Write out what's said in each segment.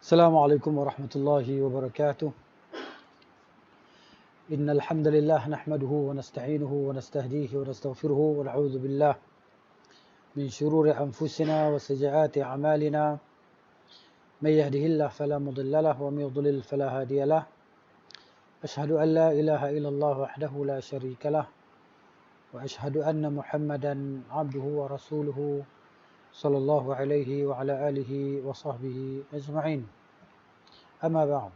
السلام عليكم ورحمة الله وبركاته. إن الحمد لله نحمده ونستعينه ونستهديه ونستغفره ونعوذ بالله من شرور أنفسنا وسيئات أعمالنا. من يهده الله فلا مضل له ومن يضلل فلا هادي له. أشهد أن لا إله إلا الله وحده لا شريك له وأشهد أن محمدا عبده ورسوله صلى الله عليه وعلى آله وصحبه أجمعين. أما بعد،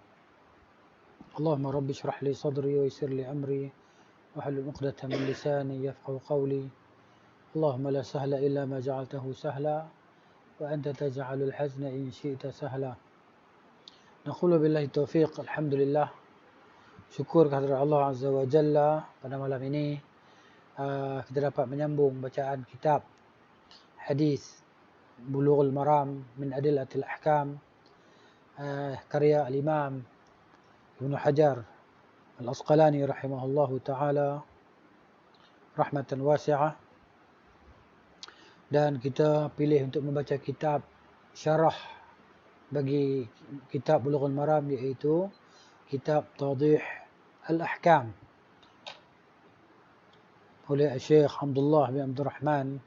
اللهم رب اشرح لي صدري ويسر لي أمري واحلل عقدة من لساني يفقهوا قولي. اللهم لا سهل إلا ما جعلته سهلا وأنت تجعل الحزن إن شئت سهلا. نقول بالله التوفيق. Alhamdulillah, syukur kehadirat Allah Azza wa Jalla. Pada malam ini kita dapat menyambung bacaan kitab hadis Bulughul Maram min Adillatil Ahkam, karya Al-Imam Ibn Hajar Al-Asqalani rahimahullahu ta'ala rahmatan wasi'ah. Dan kita pilih untuk membaca kitab syarah bagi kitab Bulughul Maram, iaitu kitab Tawdih Al-Ahkam oleh Syekh Abdullah bin Abdul Rahman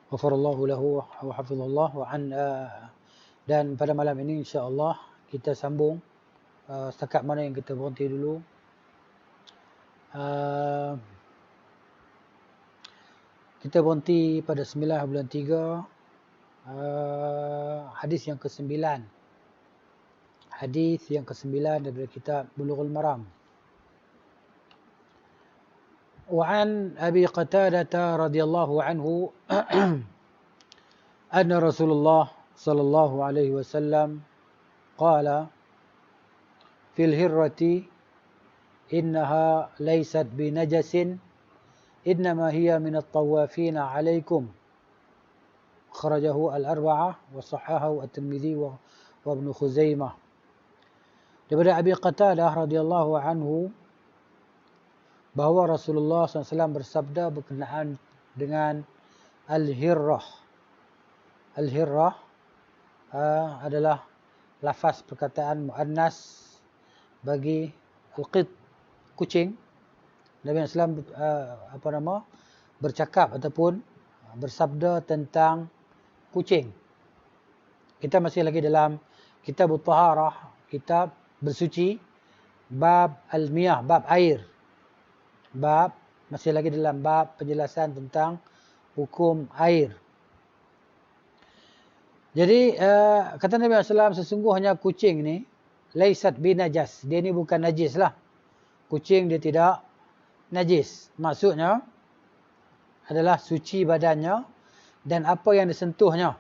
ghafarallahu lahu wa hafizallah wa an. Dan pada malam ini insya-Allah kita sambung setakat mana yang kita berhenti dulu. Kita berhenti pada 9 bulan 3, hadis yang ke-9. Hadis yang ke-9 daripada kitab Bulughul Maram. Wa an Abi Qatadah radhiyallahu anhu anna Rasulullah sallallahu alaihi wasallam qala fil hirrati innaha laysat binajasin innama hiya min at-tawafin 'alaikum. Akhrajahu al-arba'ah wa sahahahu at-Tirmidzi wa Ibn Khuzaimah. Daripada Abi Qatadah radhiyallahu anhu bahawa Rasulullah SAW bersabda berkenaan dengan al-hirrah. Al-hirrah adalah lafaz perkataan muannas bagi al-qit, kucing. Nabi SAW bercakap ataupun bersabda tentang kucing. Kita masih lagi dalam kitab Taharah, kitab bersuci, bab al-miyah, bab air. Masih lagi dalam bab penjelasan tentang hukum air. Jadi kata Nabi SAW, sesungguhnya kucing ni laisat binajas, dia ni bukan najis lah. Kucing dia tidak najis. Maksudnya adalah suci badannya dan apa yang disentuhnya.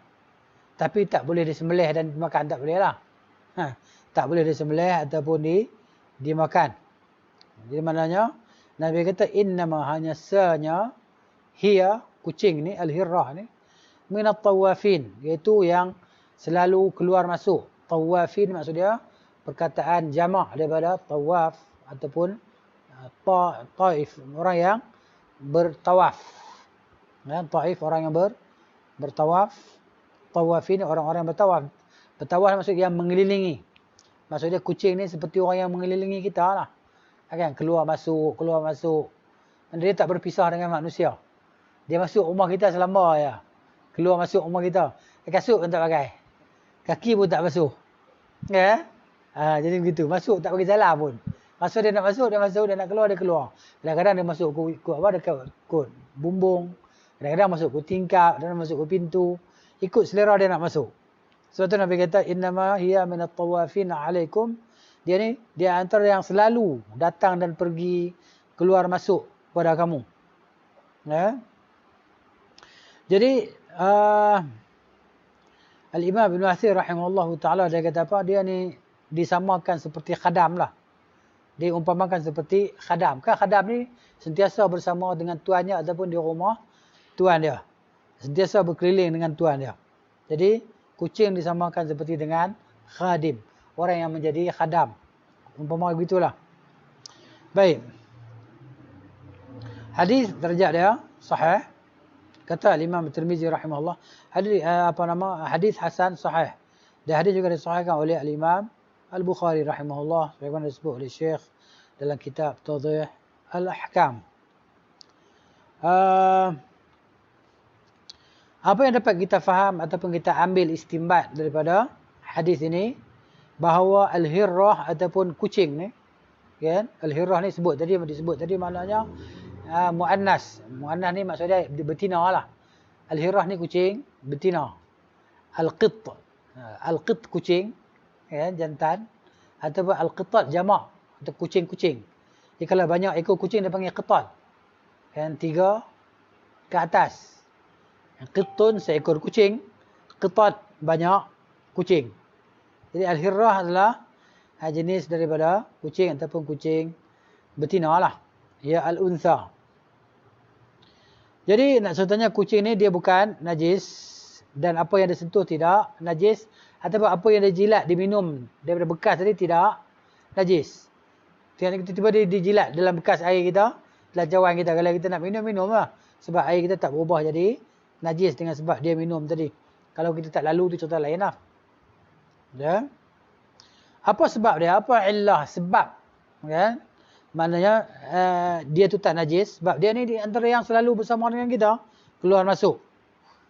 Tapi tak boleh disembelih dan dimakan, tak boleh lah. Tak boleh disembelih ataupun dimakan. Jadi maknanya Nabi kata innama, hanya sanya, hiya, kucing ni, al-hirrah ni, minat tawafin, iaitu yang selalu keluar masuk. Tawafin maksud dia perkataan jamak daripada tawaf ataupun taif, orang yang bertawaf. Taif, orang yang bertawaf. Tawafin, orang-orang yang bertawaf. Bertawaf maksud yang mengelilingi. Maksudnya kucing ni seperti orang yang mengelilingi kita lah. Kan, keluar masuk. Dan dia tak berpisah dengan manusia. Dia masuk rumah kita selamba ya. Keluar masuk rumah kita. Kasut pun tak pakai. Kaki pun tak basuh. Ya? Jadi begitu. Masuk tak pakai jalan pun. Masa dia nak masuk, dia masuk. Dia nak keluar, dia keluar. Kadang-kadang dia masuk dekat bumbung. Kadang-kadang masuk ke tingkap. Kadang-kadang masuk ke pintu. Ikut selera dia nak masuk. Sebab tu Nabi kata, innama hiya minat tawafin 'alaikum. Dia ni, dia antara yang selalu datang dan pergi, keluar masuk kepada kamu. Ya? Jadi, Al-Imam Ibn Athir rahimahullah ta'ala, dia kata apa? Dia ni disamakan seperti khadam lah. Diumpamakan seperti khadam. Kan khadam ni sentiasa bersama dengan tuannya ataupun di rumah tuan dia. Sentiasa berkeliling dengan tuan dia. Jadi, kucing disamakan seperti dengan khadim. Orang yang menjadi khadam. Umpama begitulah. Baik. Hadis darjat dia sahih. Kata Imam Tirmizi rahimahullah, hadis hasan sahih. Dan hadis juga disahihkan oleh Al-Imam Al-Bukhari rahimahullah, sebagaimana disebut oleh Syekh dalam kitab Tawdih Al-Ahkam. Apa yang dapat kita faham ataupun kita ambil istinbat daripada hadis ini, bahawa al-hirrah ataupun kucing ni, kan? Al-hirrah ni disebut tadi maknanya muannas. Muannas ni maksudnya betina lah. Al-hirrah ni kucing betina. Al-qit. Al-qit kucing, ya, jantan, ataupun al-qitat jamak atau kucing-kucing. Jadi kalau banyak ekor kucing dia panggil qitat. Kan 3 ke atas. Qitun seekor kucing, qitat banyak kucing. Jadi al-hirrah adalah jenis daripada kucing ataupun kucing betina lah. Ya al-untha. Jadi nak contohnya kucing ni dia bukan najis dan apa yang disentuh tidak najis, ataupun apa yang dia jilat diminum daripada bekas tadi tidak najis. Tiba-tiba dia dijilat dalam bekas air kita, dalam cawan kita, kalau kita nak minum lah. Sebab air kita tak berubah jadi najis dengan sebab dia minum tadi. Kalau kita tak lalu tu contoh lain lah. Ya. Apa sebab dia? Apa illah? Sebab. Kan? Maknanya dia tu tak najis. Sebab dia ni di antara yang selalu bersama dengan kita. Keluar masuk.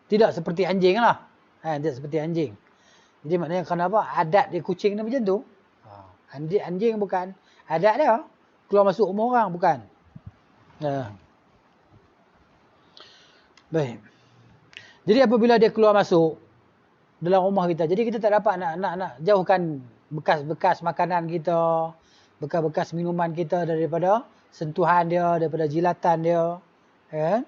Tidak seperti anjing lah. Tidak seperti anjing. Jadi maknanya kenapa? Adat dia kucing ni macam tu. Anjing bukan. Adat dia. Keluar masuk rumah orang bukan. Baik. Jadi apabila dia keluar masuk dalam rumah kita, jadi kita tak dapat nak jauhkan bekas-bekas makanan kita, bekas-bekas minuman kita daripada sentuhan dia, daripada jilatan dia, kan?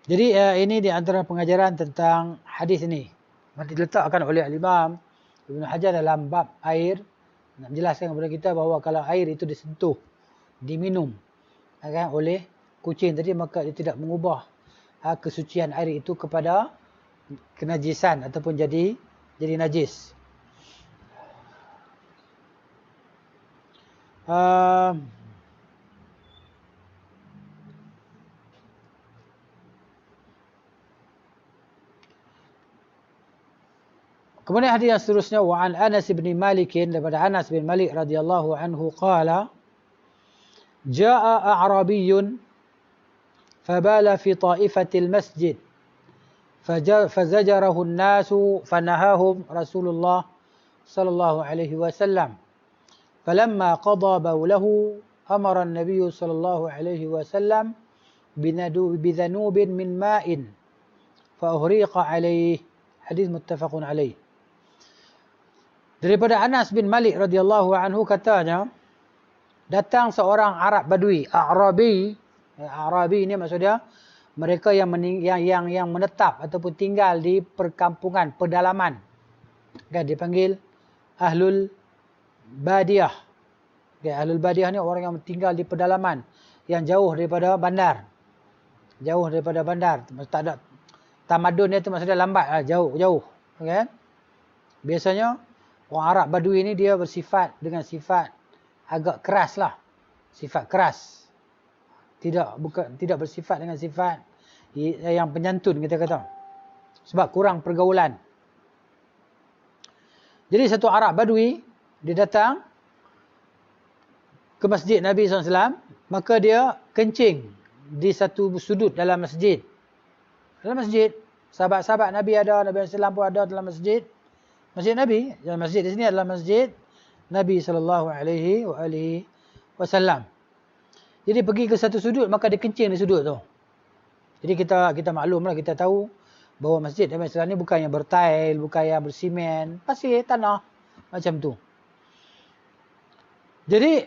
Jadi ini di antara pengajaran tentang hadis ini. Nanti diletakkan oleh Al-Imam Ibn Hajar dalam bab air, nak menjelaskan kepada kita bahawa kalau air itu disentuh, diminum, kan, oleh kucing tadi, maka dia tidak mengubah kesucian air itu kepada kenajisan ataupun jadi najis. Kemudian hadis yang seterusnya, wa an Anas bin Malik, daripada Anas bin Malik radhiyallahu anhu qala, jaa a'rabiyyun fabala fi ta'ifatil masjid fazajarahu an-nasu fanahahum Rasulullah sallallahu alaihi wasallam falamma qada bawlahu amara an-nabiy sallallahu alaihi wasallam bidhanubin min ma'in fa uhriqa alaihi. Hadis muttafaqun alaihi. Daripada Anas bin Malik radhiyallahu anhu katanya, datang seorang Arab Badui, A'rabi. A'rabi ini maksudnya mereka yang menetap ataupun tinggal di perkampungan, pedalaman. Kan dipanggil Ahlul Badiyah. Okay, Ahlul Badiyah ni orang yang tinggal di pedalaman, yang jauh daripada bandar. Jauh daripada bandar. Tak ada tamadun dia tu maksudnya lambat lah, jauh. Kan? Biasanya orang Arab Badui ni dia bersifat dengan sifat agak keras lah. Sifat keras. Tidak bersifat dengan sifat yang penyantun kita kata. Sebab kurang pergaulan. Jadi satu Arab Badui, dia datang ke masjid Nabi SAW. Maka dia kencing di satu sudut dalam masjid. Dalam masjid. Sahabat-sahabat Nabi ada, Nabi SAW pun ada dalam masjid. Masjid Nabi, masjid di sini adalah masjid Nabi SAW. Jadi pergi ke satu sudut, maka dia kencing di sudut tu. Jadi kita maklumlah, kita tahu bahawa masjid Nabi SAW ni bukan yang bertail, bukan yang bersimen, pasir, tanah, macam tu. Jadi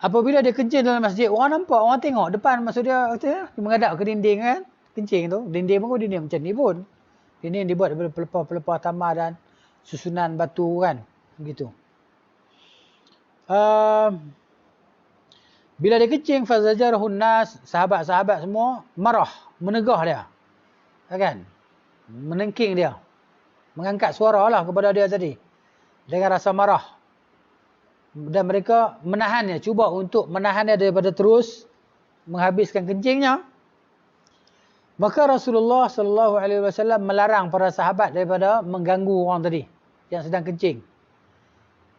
apabila dia kencing dalam masjid, orang nampak, orang tengok depan, maksud dia menghadap ke dinding kan, kencing tu. Dinding pun dinding macam ni pun. Dinding dibuat daripada pelepah-pelepah tamar dan susunan batu kan, begitu. Bila dia kencing, fazajarahun nas, sahabat-sahabat semua marah, menegah dia, kan, menengking dia, mengangkat suara lah kepada dia tadi dengan rasa marah, dan mereka menahannya, cuba untuk menahannya daripada terus menghabiskan kencingnya, Maka Rasulullah sallallahu alaihi wasallam melarang para sahabat daripada mengganggu orang tadi yang sedang kencing.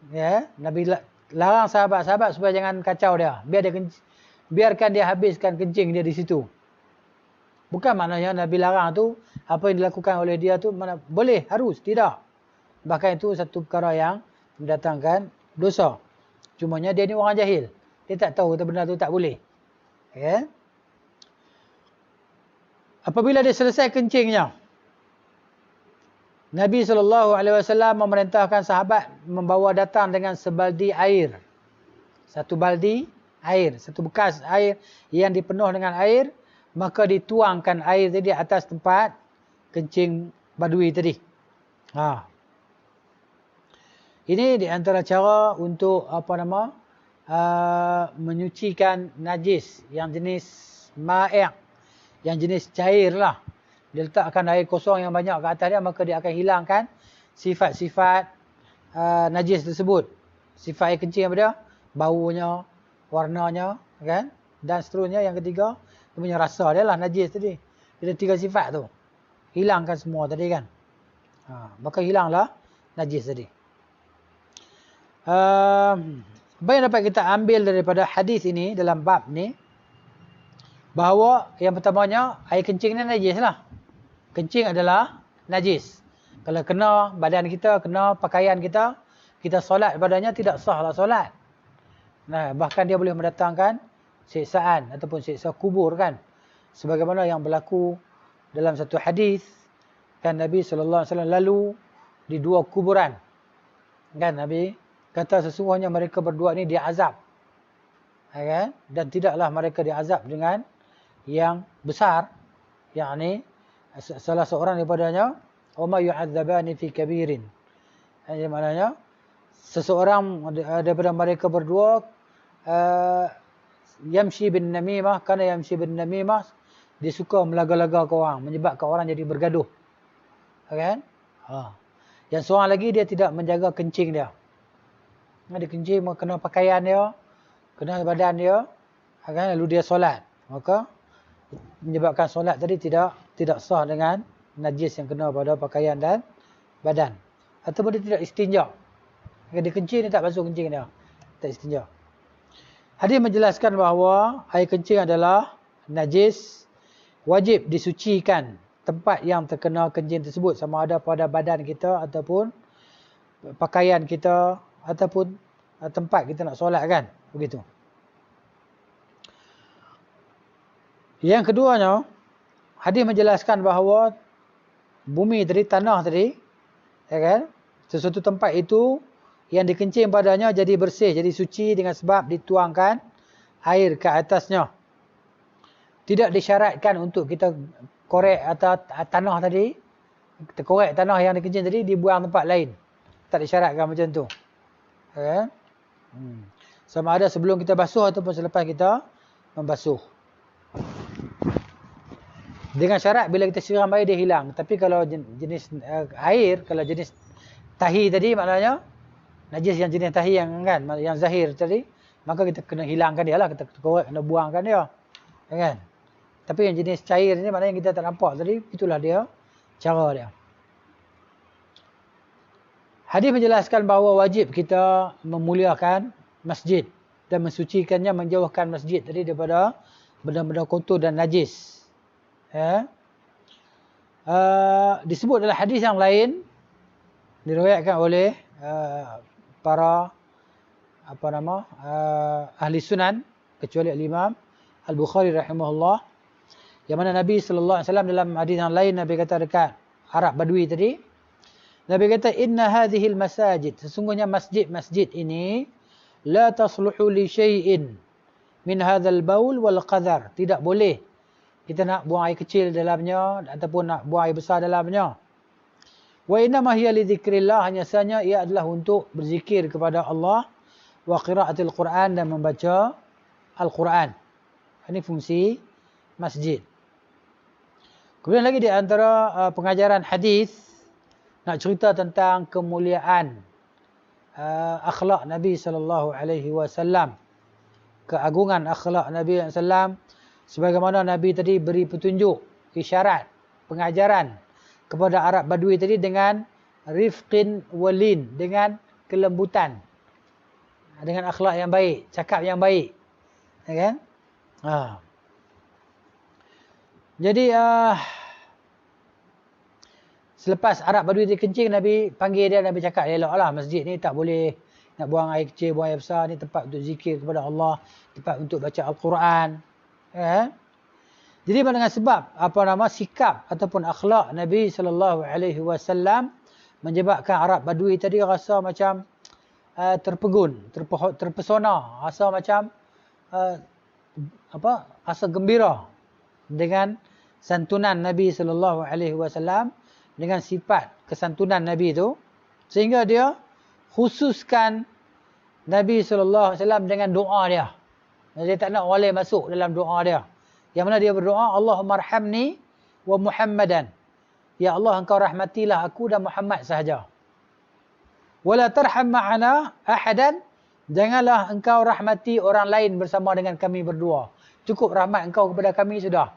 Ya, Nabi larang sahabat-sahabat supaya jangan kacau dia. Biarkan dia habiskan kencing dia di situ. Bukan maknanya Nabi larang tu apa yang dilakukan oleh dia tu mana boleh, harus, tidak. Bahkan itu satu perkara yang mendatangkan dosa. Cumanya dia ni orang jahil. Dia tak tahu kata benda tu tak boleh. Ya. Apabila dia selesai kencingnya, Nabi SAW memerintahkan sahabat membawa datang dengan sebaldi air. Satu baldi air, satu bekas air yang dipenuh dengan air, maka dituangkan air tadi atas tempat kencing badui tadi. Ini di antara cara untuk menyucikan najis yang jenis ma'i', yang jenis cair lah. Dia letakkan air kosong yang banyak ke atas dia, maka dia akan hilangkan sifat-sifat najis tersebut. Sifat air kencing apa dia? Baunya, warnanya, kan? Dan seterusnya. Yang ketiga, dia punya rasa dia lah najis tadi. Dia ada 3 sifat tu. Hilangkan semua tadi kan. Maka hilanglah najis tadi. Apa yang dapat kita ambil daripada hadis ini dalam bab ni, bahawa yang pertamanya air kencing ni najis lah. Kencing adalah najis. Kalau kena badan kita, kena pakaian kita, kita solat padanya tidak sahlah solat. Nah, bahkan dia boleh mendatangkan siksaan ataupun siksa kubur kan. Sebagaimana yang berlaku dalam satu hadis kan, Nabi SAW lalu di 2 kuburan. Kan Nabi kata sesungguhnya mereka berdua ni diazab. Kan? Dan tidaklah mereka diazab dengan yang besar, yakni salah seorang daripadanya, wama yu'adzabani fi kabirin. Ini maknanya seseorang daripada mereka berdua yamshi bin namimah, kerana yamshi bin namimah, dia suka melaga-laga ke orang, menyebabkan orang jadi bergaduh. Kan? Yang seorang lagi dia tidak menjaga kencing dia. Dia kencing kena pakaian dia, kena badan dia, kan? Lalu dia solat, maka menyebabkan solat tadi tidak sah dengan najis yang kena pada pakaian dan badan. Ataupun dia tidak istinja. Dia kencing, dia tak basuh kencing dia, tak istinja. Hadis menjelaskan bahawa air kencing adalah najis, wajib disucikan tempat yang terkena kencing tersebut, sama ada pada badan kita ataupun pakaian kita ataupun tempat kita nak solat kan, begitu. Yang keduanya, hadis menjelaskan bahawa bumi tadi, tanah tadi, ya kan, sesuatu tempat itu yang dikencing padanya jadi bersih, jadi suci dengan sebab dituangkan air ke atasnya. Tidak disyaratkan untuk kita korek atas tanah tadi, kita korek tanah yang dikencing tadi, dibuang tempat lain. Tak disyaratkan macam tu. Ya kan? Sama ada sebelum kita basuh ataupun selepas kita membasuh. Dengan syarat bila kita siram air dia hilang. Tapi kalau jenis air, kalau jenis tahi tadi, maknanya najis yang jenis tahi yang kan, yang zahir tadi, maka kita kena hilangkan dia lah, kita kena buangkan dia. Kan? Tapi yang jenis cair ni, maknanya yang kita tak nampak tadi, itulah dia cara dia. Hadis menjelaskan bahawa wajib kita memuliakan masjid dan mensucikannya, menjauhkan masjid tadi daripada benda-benda kotor dan najis. Ya. Disebut dalam hadis yang lain, diriwayatkan oleh para ahli sunan, kecuali Imam Al-Bukhari rahimahullah, yang mana Nabi sallallahu alaihi wasallam dalam hadis yang lain, Nabi kata dekat Arab Badui tadi, Nabi kata inna hadhil masajid, sesungguhnya masjid-masjid ini la tasluhu li syai'in min hadzal baul wal qadar, tidak boleh kita nak buang air kecil dalamnya ataupun nak buang air besar dalamnya. Wa inna ma hiya li dzikrillah, hanya sahaja ia adalah untuk berzikir kepada Allah, wa qiraatil Quran, dan membaca Al-Quran. Ini fungsi masjid. Kemudian lagi di antara pengajaran hadis, nak cerita tentang kemuliaan akhlak Nabi sallallahu alaihi wasallam, keagungan akhlak Nabi sallallahu alaihi wasallam, sebagaimana Nabi tadi beri petunjuk isyarat, pengajaran kepada Arab Badui tadi dengan rifqin walin, dengan kelembutan, dengan akhlak yang baik, cakap yang baik, ya kan? Jadi selepas Arab Badui dia kencing, Nabi panggil dia, Nabi cakap, eloklah masjid ni tak boleh nak buang air kecil, buang air besar, ni tempat untuk zikir kepada Allah, tempat untuk baca Al-Quran. Ya. Jadi dengan sebab sikap ataupun akhlak Nabi SAW menyebabkan Arab Badui tadi rasa macam terpegun, terpesona, rasa macam rasa gembira dengan santunan Nabi SAW, dengan sifat kesantunan Nabi itu, sehingga dia khususkan Nabi SAW dengan doa dia. Dia tak nak orang lain masuk dalam doa dia. Yang mana dia berdoa, Allahumma arhamni wa Muhammadan. Ya Allah, engkau rahmatilah aku dan Muhammad sahaja. Wala tarham ma'ana ahadan. Janganlah engkau rahmati orang lain bersama dengan kami berdua. Cukup rahmat engkau kepada kami sudah.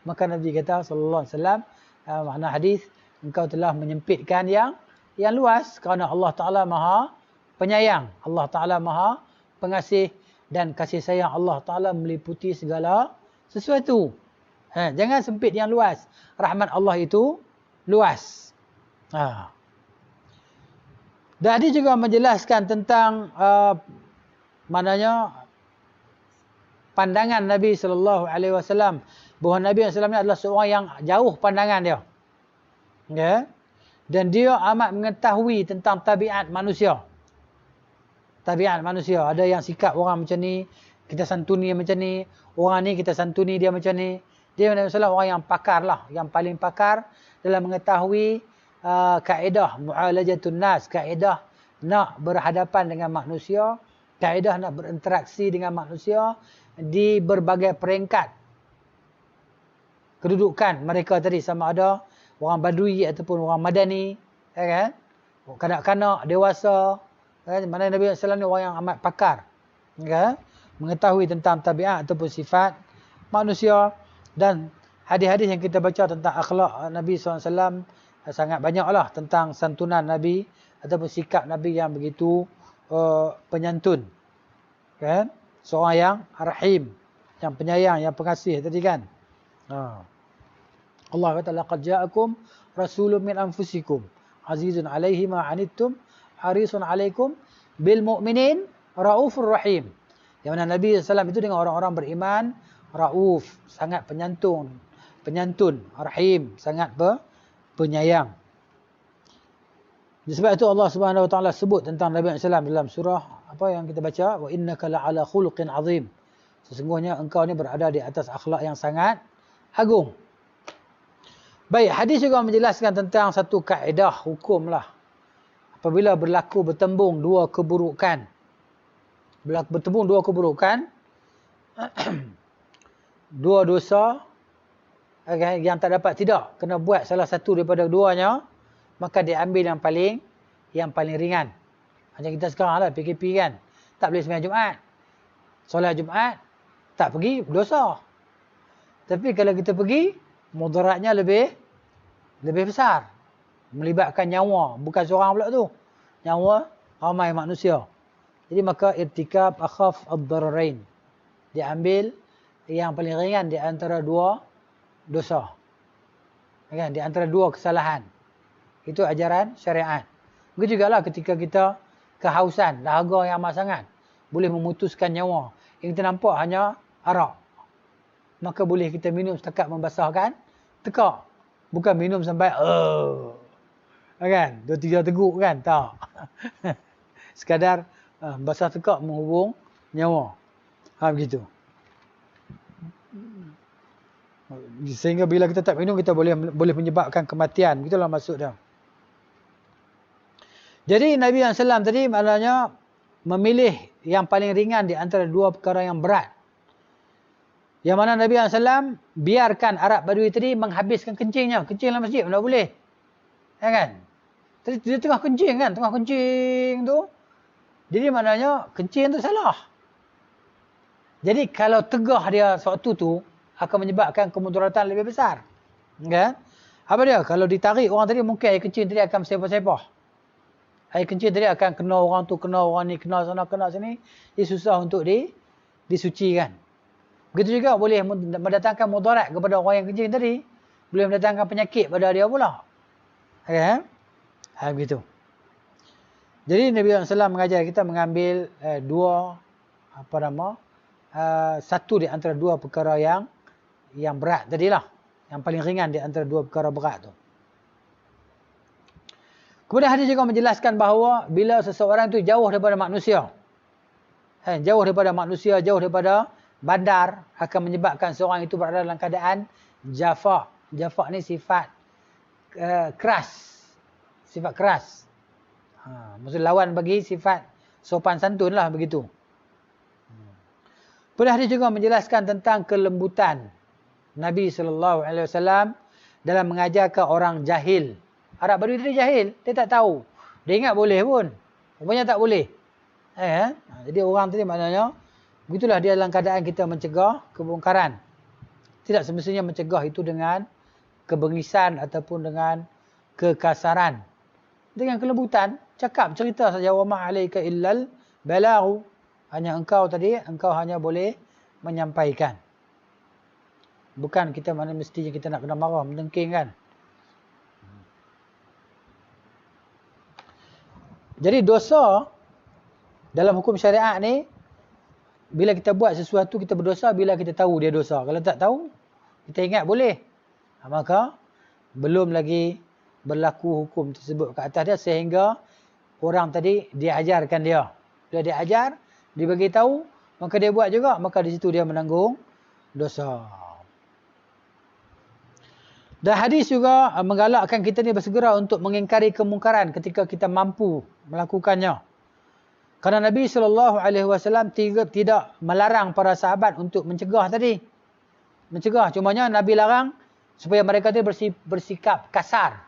Maka Nabi kata sallallahu alaihi wasallam, makna hadis, engkau telah menyempitkan yang luas, kerana Allah Taala Maha Penyayang. Allah Taala Maha Pengasih, dan kasih sayang Allah Taala meliputi segala sesuatu. Jangan sempit yang luas. Rahmat Allah itu luas. Dan dia juga menjelaskan tentang maknanya pandangan Nabi SAW, bahawa Nabi SAW ni adalah seorang yang jauh pandangan dia. Okay? Dan dia amat mengetahui tentang tabiat manusia. Tabiat manusia. Ada yang sikap orang macam ni, kita santuni macam ni. Orang ni kita santuni dia macam ni. Dia Nabi SAW orang yang pakar lah. Yang paling pakar dalam mengetahui kaedah mu'alajatun nas. Kaedah nak berhadapan dengan manusia. Kaedah nak berinteraksi dengan manusia di berbagai peringkat kedudukan mereka tadi, sama ada orang Badui ataupun orang Madani, ya kan? Kanak-kanak, dewasa, kan? Mana Nabi SAW ni orang yang amat pakar, ya kan? Mengetahui tentang tabiat ataupun sifat manusia. Dan hadis-hadis yang kita baca tentang akhlak Nabi SAW sangat banyaklah, tentang santunan Nabi ataupun sikap Nabi yang begitu penyantun, kan? Seorang yang rahim, yang penyayang, yang pengasih tadi kan. Allah kata, laqad ja'akum rasulun min anfusikum azizun 'alaihi ma 'anittum harisun 'alaikum bil mu'minin raufur rahim. Yang mana Nabi SAW itu dengan orang-orang beriman rauf, sangat penyantun, rahim, sangat penyayang. Sebab itu Allah Subhanahu Wa Taala sebut tentang Nabi SAW dalam surah apa yang kita baca, wa innaka la'ala khuluqin azim. Sesungguhnya engkau ni berada di atas akhlak yang sangat agung. Baik, hadis juga menjelaskan tentang satu kaedah hukum lah. Apabila bertembung dua keburukan, dua dosa, yang tak dapat tidak kena buat salah satu daripada keduanya, maka diambil yang paling ringan. Macam kita sekarang lah, PKP kan. Tak boleh sembahyang Jumaat. Solat Jumaat, tak pergi, dosa. Tapi kalau kita pergi, mudaratnya lebih besar. Melibatkan nyawa. Bukan seorang pula tu. Nyawa ramai manusia. Jadi maka irtikab akhaf ad-dararain. Diambil yang paling ringan di antara dua dosa. Kan? Di antara dua kesalahan. Itu ajaran syariat. Begitu juga lah ketika kita kehausan, dahaga yang amat sangat, boleh memutuskan nyawa. Yang kita nampak hanya arak. Maka boleh kita minum setakat membasahkan tekak. Bukan minum sampai kan? 2-3 teguk kan? Tak. Sekadar basah tekak menghubung nyawa. Begitu. Sehingga bila kita tak minum, kita boleh menyebabkan kematian. Begitulah maksud dia. Jadi Nabi SAW tadi maknanya memilih yang paling ringan di antara dua perkara yang berat. Yang mana Nabi SAW biarkan Arab Badui tadi menghabiskan kencingnya. Kencing dalam masjid mana boleh. Ya kan? Tadi dia tengah kencing kan? Tengah kencing tu. Jadi maknanya kencing tu salah. Jadi kalau tegah dia sewaktu tu, akan menyebabkan kemudaratan lebih besar. Kan? Apa dia? Kalau ditarik orang tadi, mungkin air kencing tadi akan sepah-sepah. Air kencing tadi akan kena orang tu, kena orang ni, kena sana, kena sini. Dia susah untuk disucikan. Begitu juga boleh mendatangkan mudarat kepada orang yang kencing tadi. Boleh mendatangkan penyakit pada dia pula. Kan? Begitu. Jadi Nabi SAW mengajar kita mengambil satu di antara dua perkara yang berat tadilah. Yang paling ringan di antara dua perkara berat tu. Kemudian hadis juga menjelaskan bahawa bila seseorang itu jauh daripada manusia, jauh daripada manusia, jauh daripada bandar, akan menyebabkan seorang itu berada dalam keadaan jafa. Jafa ni sifat keras. Sifat keras. Maksud lawan bagi sifat sopan santun lah begitu. Pada hadis juga menjelaskan tentang kelembutan Nabi SAW dalam mengajarkan orang jahil. Arab Badui tadi jahil, dia tak tahu. Dia ingat boleh pun. Rupanya tak boleh. Jadi orang tadi maknanya, begitulah dia dalam keadaan kita mencegah kemungkaran. Tidak semestinya mencegah itu dengan kebengisan ataupun dengan kekasaran. Dengan kelembutan, cakap cerita saja, wa ma alaika illal balaghu. Hanya engkau hanya boleh menyampaikan. Bukan kita mana mestinya kita nak kena marah, mendengking kan. Jadi dosa dalam hukum syariat ni, bila kita buat sesuatu kita berdosa bila kita tahu dia dosa. Kalau tak tahu, kita ingat boleh. Maka belum lagi berlaku hukum tersebut ke atas dia sehingga orang tadi diajarkan dia. Bila dia ajar, dia bagi tahu, maka dia buat juga, maka di situ dia menanggung dosa. Dan hadis juga menggalakkan kita ni bersegera untuk mengingkari kemungkaran ketika kita mampu melakukannya. Karena Nabi SAW tidak melarang para sahabat untuk mencegah tadi. Mencegah, cumanya Nabi larang supaya mereka tu bersikap kasar.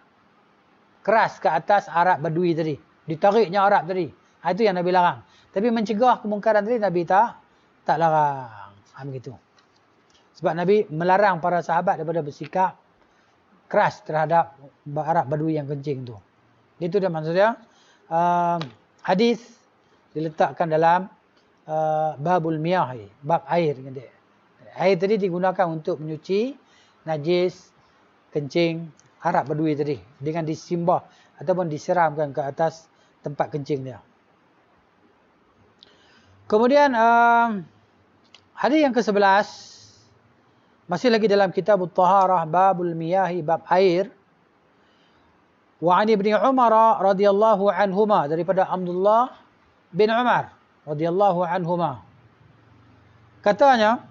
Keras ke atas Arab Badui tadi. Ditariknya Arab tadi. Itu yang Nabi larang. Tapi mencegah kemungkaran tadi Nabi tak larang. Begitu. Sebab Nabi melarang para sahabat daripada bersikap keras terhadap Arab Badui yang kencing tu. Itu dia maksudnya. Hadis diletakkan dalam babul miyah, bab air. Air tadi digunakan untuk menyuci najis kencing Arab Badui tadi dengan disimbah ataupun disiramkan ke atas tempat kencing dia. Kemudian hadis yang ke-11 masih lagi dalam kitab At-Taharah babul miyahi, bab air. Wa 'an Ibnu Umar radhiyallahu anhuma, daripada Abdullah bin Umar radhiyallahu anhuma. Katanya,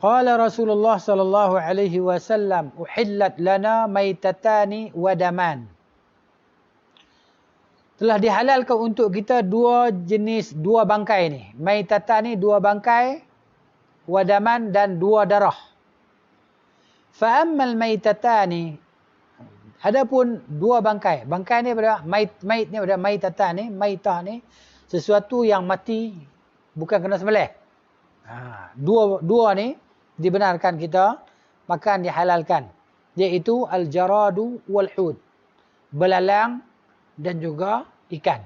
qala Rasulullah sallallahu alaihi wasallam, uhillat lana maitatani wa daman. Telah dihalalkan untuk kita dua bangkai ni. Maitatani, dua bangkai, wa daman, dan dua darah. Fa ammal maitatani, adapun dua bangkai. Bangkai ni pada mait ni pada maitatan ni, maitah ni sesuatu yang mati bukan kena sembelih. Dua ni dibenarkan kita makan, dihalalkan, iaitu al-jaradu wal hud, belalang dan juga ikan.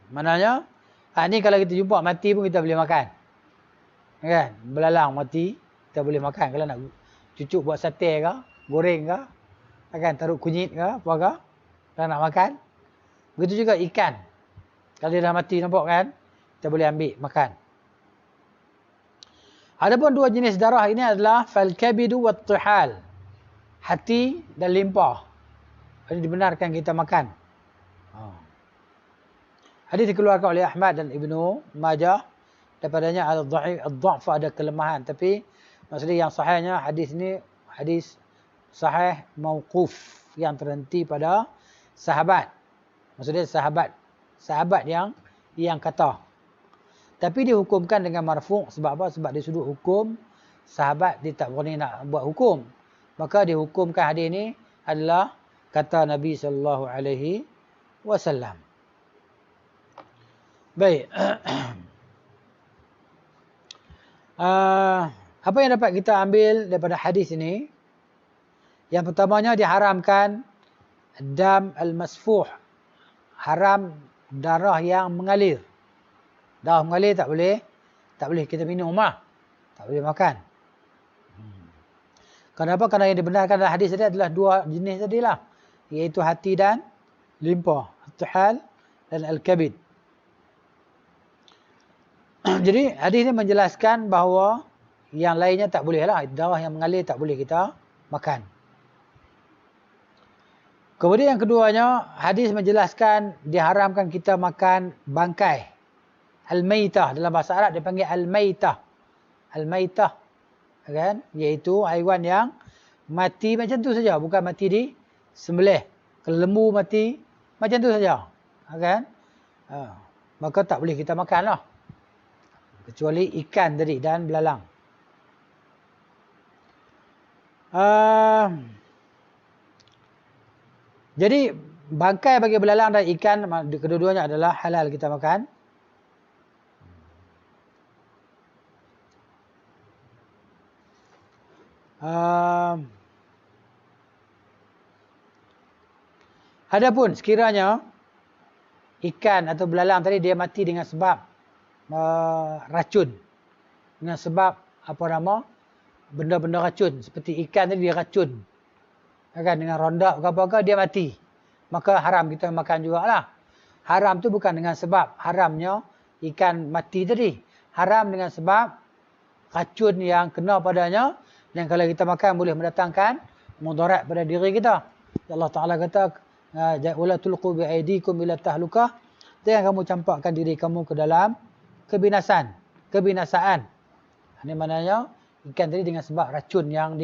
Maknanya ni kalau kita jumpa mati pun kita boleh makan. Kan? Belalang mati kita boleh makan. Kalau nak cucuk buat sate ke, goreng ke, akan taruh kunyit ke, apa ke, kalau nak makan. Begitu juga ikan. Kalau dia dah mati, nampak kan, kita boleh ambil makan. Adapun dua jenis darah ini adalah fal-kabidu wat-tihal, hati dan limpah. Ini dibenarkan kita makan. Hadis dikeluarkan oleh Ahmad dan Ibnu Majah. Daripadanya al-dha'f, ada kelemahan. Tapi maksudnya yang sahihnya hadis ni hadis sahih mauquf, yang terhenti pada sahabat. Maksudnya sahabat yang kata. Tapi dihukumkan dengan marfu'. Sebab apa? Sebab dia sudut hukum sahabat, dia tak boleh nak buat hukum. Maka dihukumkan hadis ini adalah kata Nabi sallallahu alaihi wasallam. Baik. Apa yang dapat kita ambil daripada hadis ini? Yang pertamanya diharamkan dam al-masfuh. Haram darah yang mengalir. Darah mengalir tak boleh kita minum lah. Tak boleh makan. Kenapa? Kerana yang dibenarkan dalam hadis tadi adalah dua jenis tadilah. Iaitu hati dan limpa. At-tuhal dan al-kabid. Jadi hadis ini menjelaskan bahawa yang lainnya tak boleh lah. Darah yang mengalir tak boleh kita makan. Kemudian yang keduanya, hadis menjelaskan diharamkan kita makan bangkai. Al-maitah. Dalam bahasa Arab dia panggil al-maitah. Al-maitah. Kan? Iaitu haiwan yang mati macam tu saja. Bukan mati di sembelih. Kalau lembu mati macam tu saja. Kan? Maka tak boleh kita makan lah. Kecuali ikan tadi dan belalang. Jadi bangkai bagi belalang dan ikan kedua-duanya adalah halal kita makan. Adapun sekiranya ikan atau belalang tadi dia mati dengan sebab racun, dengan sebab benda-benda racun, seperti ikan tadi dia racun, kan, dengan rondak ke apa-apa dia mati, maka haram kita makan jugalah. Haram tu bukan dengan sebab haramnya ikan mati tadi, haram dengan sebab racun yang kena padanya. Dan kalau kita makan boleh mendatangkan mudarat pada diri kita. Allah Ta'ala kata, wala tulqu bi'aidikum ila tahlukah. Jangan kamu campakkan diri kamu ke dalam kebinasaan. Ini maknanya ikan tadi dengan sebab racun yang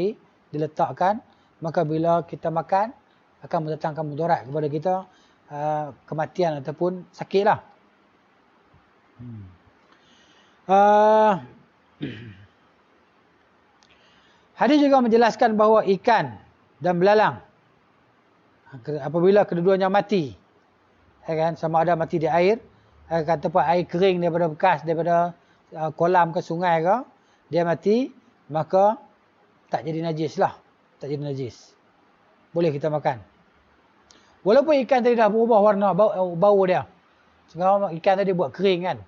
diletakkan, maka bila kita makan akan mendatangkan mudarat kepada kita, kematian ataupun sakitlah. Hadis juga menjelaskan bahawa ikan dan belalang apabila kedua-duanya mati, kan, sama ada mati di air, kan, tempat air kering daripada bekas, daripada kolam ke sungai ke, dia mati, maka tak jadi najis lah. Tak jadi najis. Boleh kita makan. Walaupun ikan tadi dah berubah warna, bau dia. Sekarang ikan tadi buat kering kan.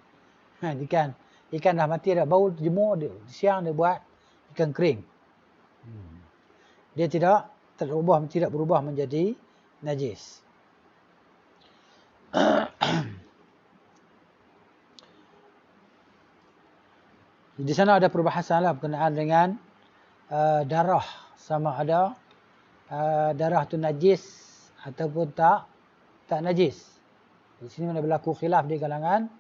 Ikan dah mati dah, bau jemur, siang dia buat ikan kering. Dia tidak berubah menjadi najis. Di sana ada perbahasan lah berkenaan dengan darah, sama ada darah tu najis ataupun tak najis. Di sini mana berlaku khilaf di kalangan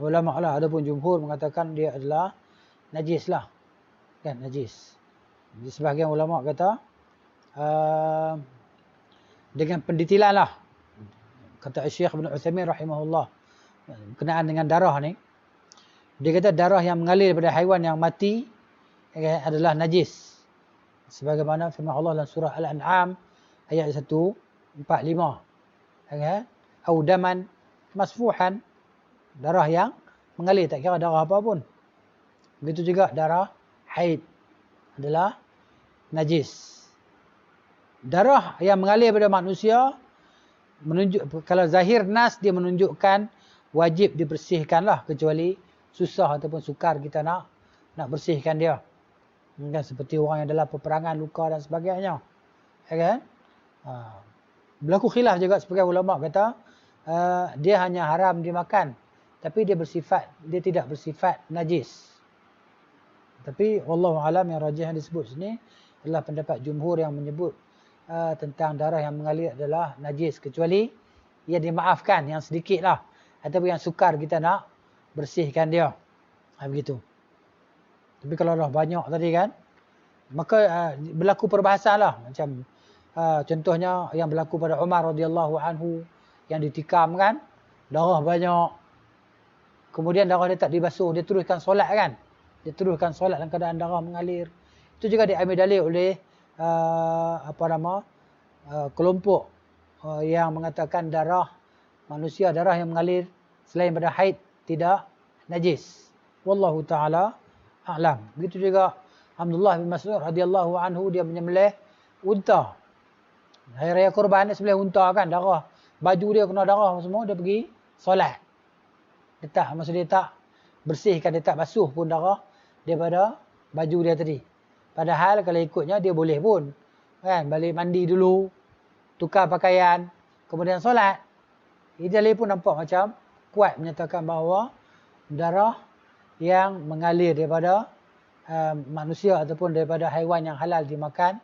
ulama lah. Adapun jumhur mengatakan dia adalah najis lah, kan, najis. Jadi sebahagian ulama kata dengan pendetilan lah, kata Syekh Ibn Uthaymin rahimahullah berkenaan dengan darah ni, dia kata darah yang mengalir daripada haiwan yang mati adalah najis, sebagaimana firman Allah dalam surah Al-An'am ayat 145, au daman masfuhan, darah yang mengalir, tak kira darah apa pun. Begitu juga darah haid adalah najis. Darah yang mengalir pada manusia kalau zahir nas dia menunjukkan wajib dibersihkan lah, kecuali susah ataupun sukar kita nak bersihkan dia. Kan, seperti orang yang dalam peperangan, luka dan sebagainya. Kan? Berlaku khilaf juga, sebagai ulama kata dia hanya haram dimakan, tapi dia tidak bersifat najis. Tapi wallahu alam, yang rajih yang disebut sini adalah pendapat jumhur yang menyebut tentang darah yang mengalir adalah najis, kecuali ia dimaafkan yang sedikit lah, ataupun yang sukar kita nak bersihkan dia. Begitu. Tapi kalau dah banyak tadi kan, maka berlaku perbahasan lah. Macam contohnya yang berlaku pada Umar radhiyallahu anhu, yang ditikam kan, darah banyak. Kemudian darah dia tak dibasuh, dia teruskan solat kan. Dia teruskan solat dalam keadaan darah mengalir. Itu juga diambil dalil oleh kelompok yang mengatakan darah manusia, darah yang mengalir selain pada haid tidak najis. Wallahu ta'ala a'lam. Begitu juga Abdullah bin Mas'ud radhiyallahu anhu dia menyembelih unta. Hari raya Korban dia sembelih unta kan, darah. Baju dia kena darah semua, dia pergi solat. Dia tak, maksud dia tak bersihkan, dia tak basuh pun darah daripada baju dia tadi. Padahal kalau ikutnya dia boleh pun. Kan, balik mandi dulu, tukar pakaian, kemudian solat. Ini pun nampak macam kuat menyatakan bahawa darah yang mengalir daripada manusia ataupun daripada haiwan yang halal dimakan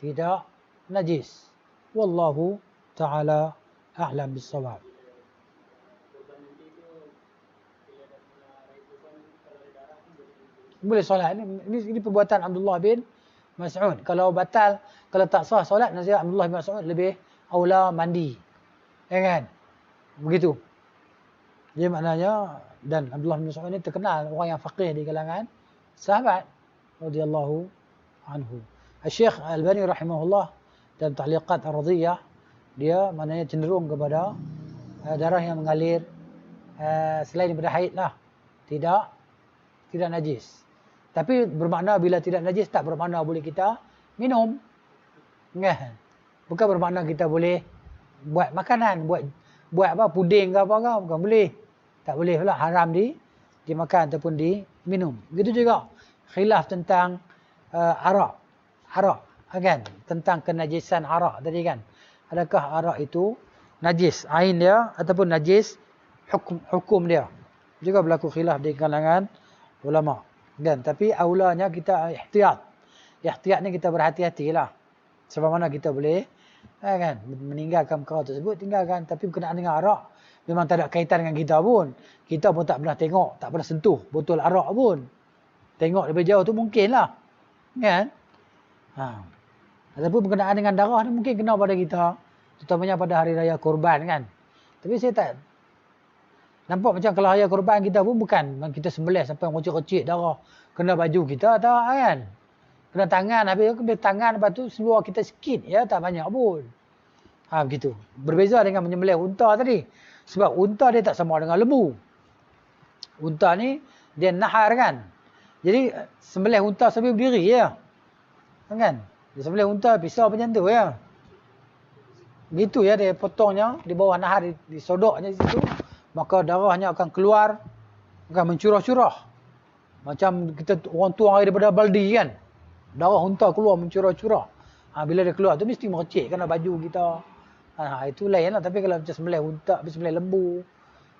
tidak najis. Wallahu ta'ala a'lam bissawab. Boleh solat. Ini perbuatan Abdullah bin Mas'ud. Kalau batal, kalau tak sah solat, nasihat Abdullah bin Mas'ud lebih aula mandi. Ya kan? Begitu. Jadi maknanya, dan Abdullah bin Mas'ud ini terkenal orang yang faqih di kalangan sahabat radhiyallahu anhu. Syekh Al-Albani rahimahullah dan ta'liqat ar-radhiyah, dia maknanya cenderung kepada darah yang mengalir selain daripada haid lah, tidak najis. Tapi bermakna bila tidak najis tak bermakna boleh kita minum. Kan? Bukan bermakna kita boleh buat makanan, buat apa, puding ke apa ke, bukan boleh. Tak boleh pula, haram dimakan ataupun diminum. Begitu juga khilaf tentang arak kan, tentang kenajisan arak tadi kan. Adakah arak itu najis ain dia ataupun najis hukum dia. Juga berlaku khilaf di kalangan ulama. Dan tapi aulanya kita ihtiyat. Ihtiyat ni kita berhati-hatilah. Sebab mana kita boleh kan meninggalkan perkara tersebut, tinggalkan. Tapi berkenaan dengan arak memang tak ada kaitan dengan kita pun. Kita pun tak pernah tengok, tak pernah sentuh botol arak pun. Tengok dari jauh tu mungkin lah. Kan? Ataupun berkenaan dengan darah ni mungkin kena pada kita. Terutamanya pada hari raya Korban kan. Tapi saya tak nampak macam kalau raya Korban kita pun bukan kita sembelih sampai rocik-rocik darah. Kena baju kita tak kan. Kena tangan, habis tangan lepas tu seluar kita sikit ya, tak banyak pun. Begitu. Berbeza dengan menyembelih unta tadi. Sebab unta dia tak sama dengan lembu. Unta ni dia nahar kan. Jadi sembelih unta sambil berdiri ya. Kan? Dia sembelih unta pisau macam tu ya. Begitu ya, dia potongnya di bawah nahar, disodoknya di situ. Maka darahnya akan keluar, akan mencurah-curah. Macam kita orang tuang air daripada baldi kan. Darah unta keluar mencurah-curah. Bila dia keluar tu mesti mercik kena baju kita. Itu lain lah. Tapi kalau macam sembelih unta, sembelih lembu,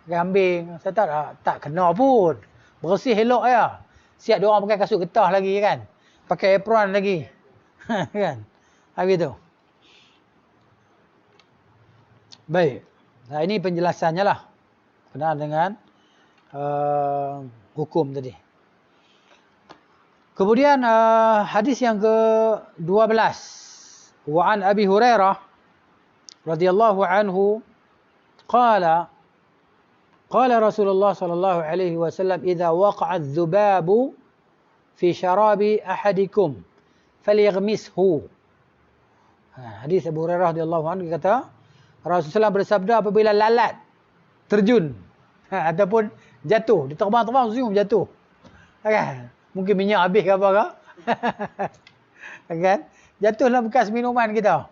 kambing, saya tak kena pun. Bersih elok ya. Siap dia orang pakai kasut getah lagi kan. Pakai apron lagi. Kan. Habis tu. Baik. Ini penjelasannya lah. Kenal dengan hukum tadi. Kemudian hadis yang ke-12. Wa an Abi Hurairah radhiyallahu anhu qala Rasulullah sallallahu alaihi wasallam idza waqa'a adh-dhubabu fi syarabi ahadikum falyaghmishu. Hadis Abu Hurairah radhiyallahu anhu kata Rasulullah bersabda apabila lalat terjun ataupun jatuh, dia terbang zoom jatuh. Kan? Mungkin minyak habis ke apa ke? Kan? Jatuhlah bekas minuman kita.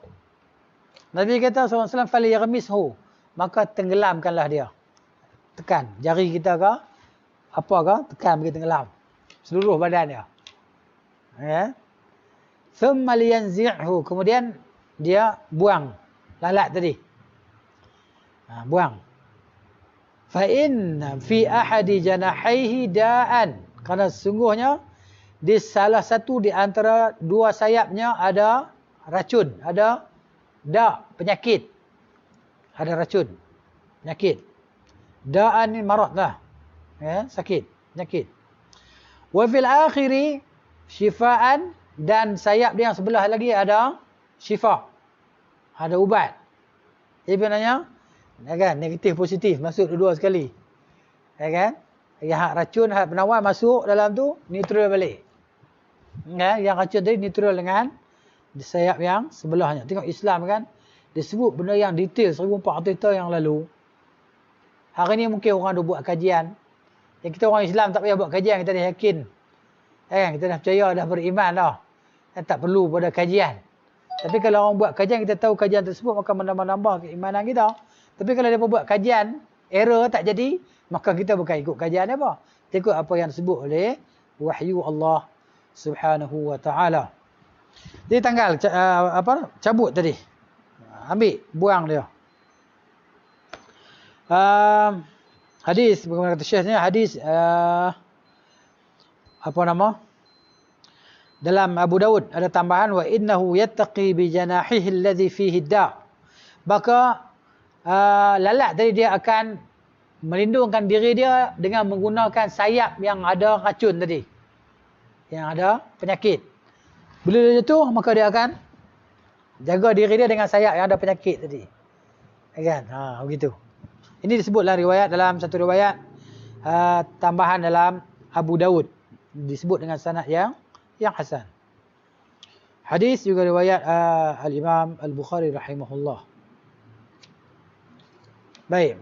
Nabi kata SAW falyaghmishu, maka tenggelamkanlah dia. Tekan jari kita ke apa ke, tekan bagi tenggelam seluruh badan dia. Ya. Thumma liyanzi'hu, kemudian dia buang lalat tadi. Buang. Fa inna fi ahadi janahaihi da'an, karena sesungguhnya di salah satu di antara dua sayapnya ada racun, ada penyakit. Ada racun, penyakit. Da'an ni marad lah. Ya, sakit, penyakit. Wa fil akhiri syifaan, dan sayap dia yang sebelah lagi ada syifa. Ada ubat. Jadi sebenarnya ya kan, negatif positif masuk dua-dua sekali. Ya kan? Yang hak racun, hak penawar masuk dalam tu, neutral balik. Ya, yang racun tadi neutral dengan sayap yang sebelahnya. Tengok Islam kan, dia sebut benda yang detail 1400 tahun yang lalu. Hari ni mungkin orang dah buat kajian. Yang kita orang Islam tak payah buat kajian, kita dah yakin. Kita dah percaya, dah beriman dah. Tak perlu pada kajian. Tapi kalau orang buat kajian, kita tahu kajian tersebut, maka menambah-nambah keimanan kita. Tapi kalau dia buat kajian, error tak jadi, maka kita bukan ikut kajian apa. Kita ikut apa yang disebut oleh wahyu Allah Subhanahu wa ta'ala. Jadi tanggal cabut tadi. Ambil, buang dia. Hadis, bagaimana kata Syekh ni, hadis dalam Abu Daud ada tambahan wa innahu yattaqi bi janahihi alladhi fihi da. Maka lalat tadi dia akan melindungkan diri dia dengan menggunakan sayap yang ada racun tadi. Yang ada penyakit. Bila dia jatuh, maka dia akan jaga diri dia dengan sayap yang ada penyakit tadi. Kan? Begitu. Ini disebutlah dalam satu riwayat tambahan dalam Abu Daud. Disebut dengan sanad yang hasan. Hadis juga riwayat Al-Imam Al-Bukhari rahimahullah. Baik.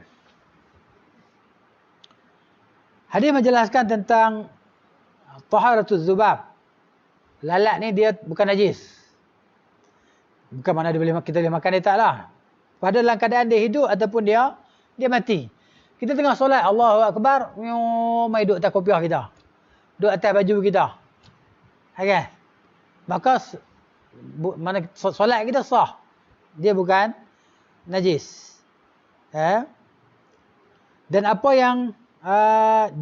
Hadis menjelaskan tentang taharatuz zubab. Lalat ni dia bukan najis. Bukan mana kita boleh makan dia taklah. Pada dalam keadaan dia hidup ataupun dia mati. Kita tengah solat, Allahu Akbar, mai duduk atas kopiah kita. Duduk atas baju kita. Okay. Maka mana solat kita sah. Dia bukan najis. Dan apa yang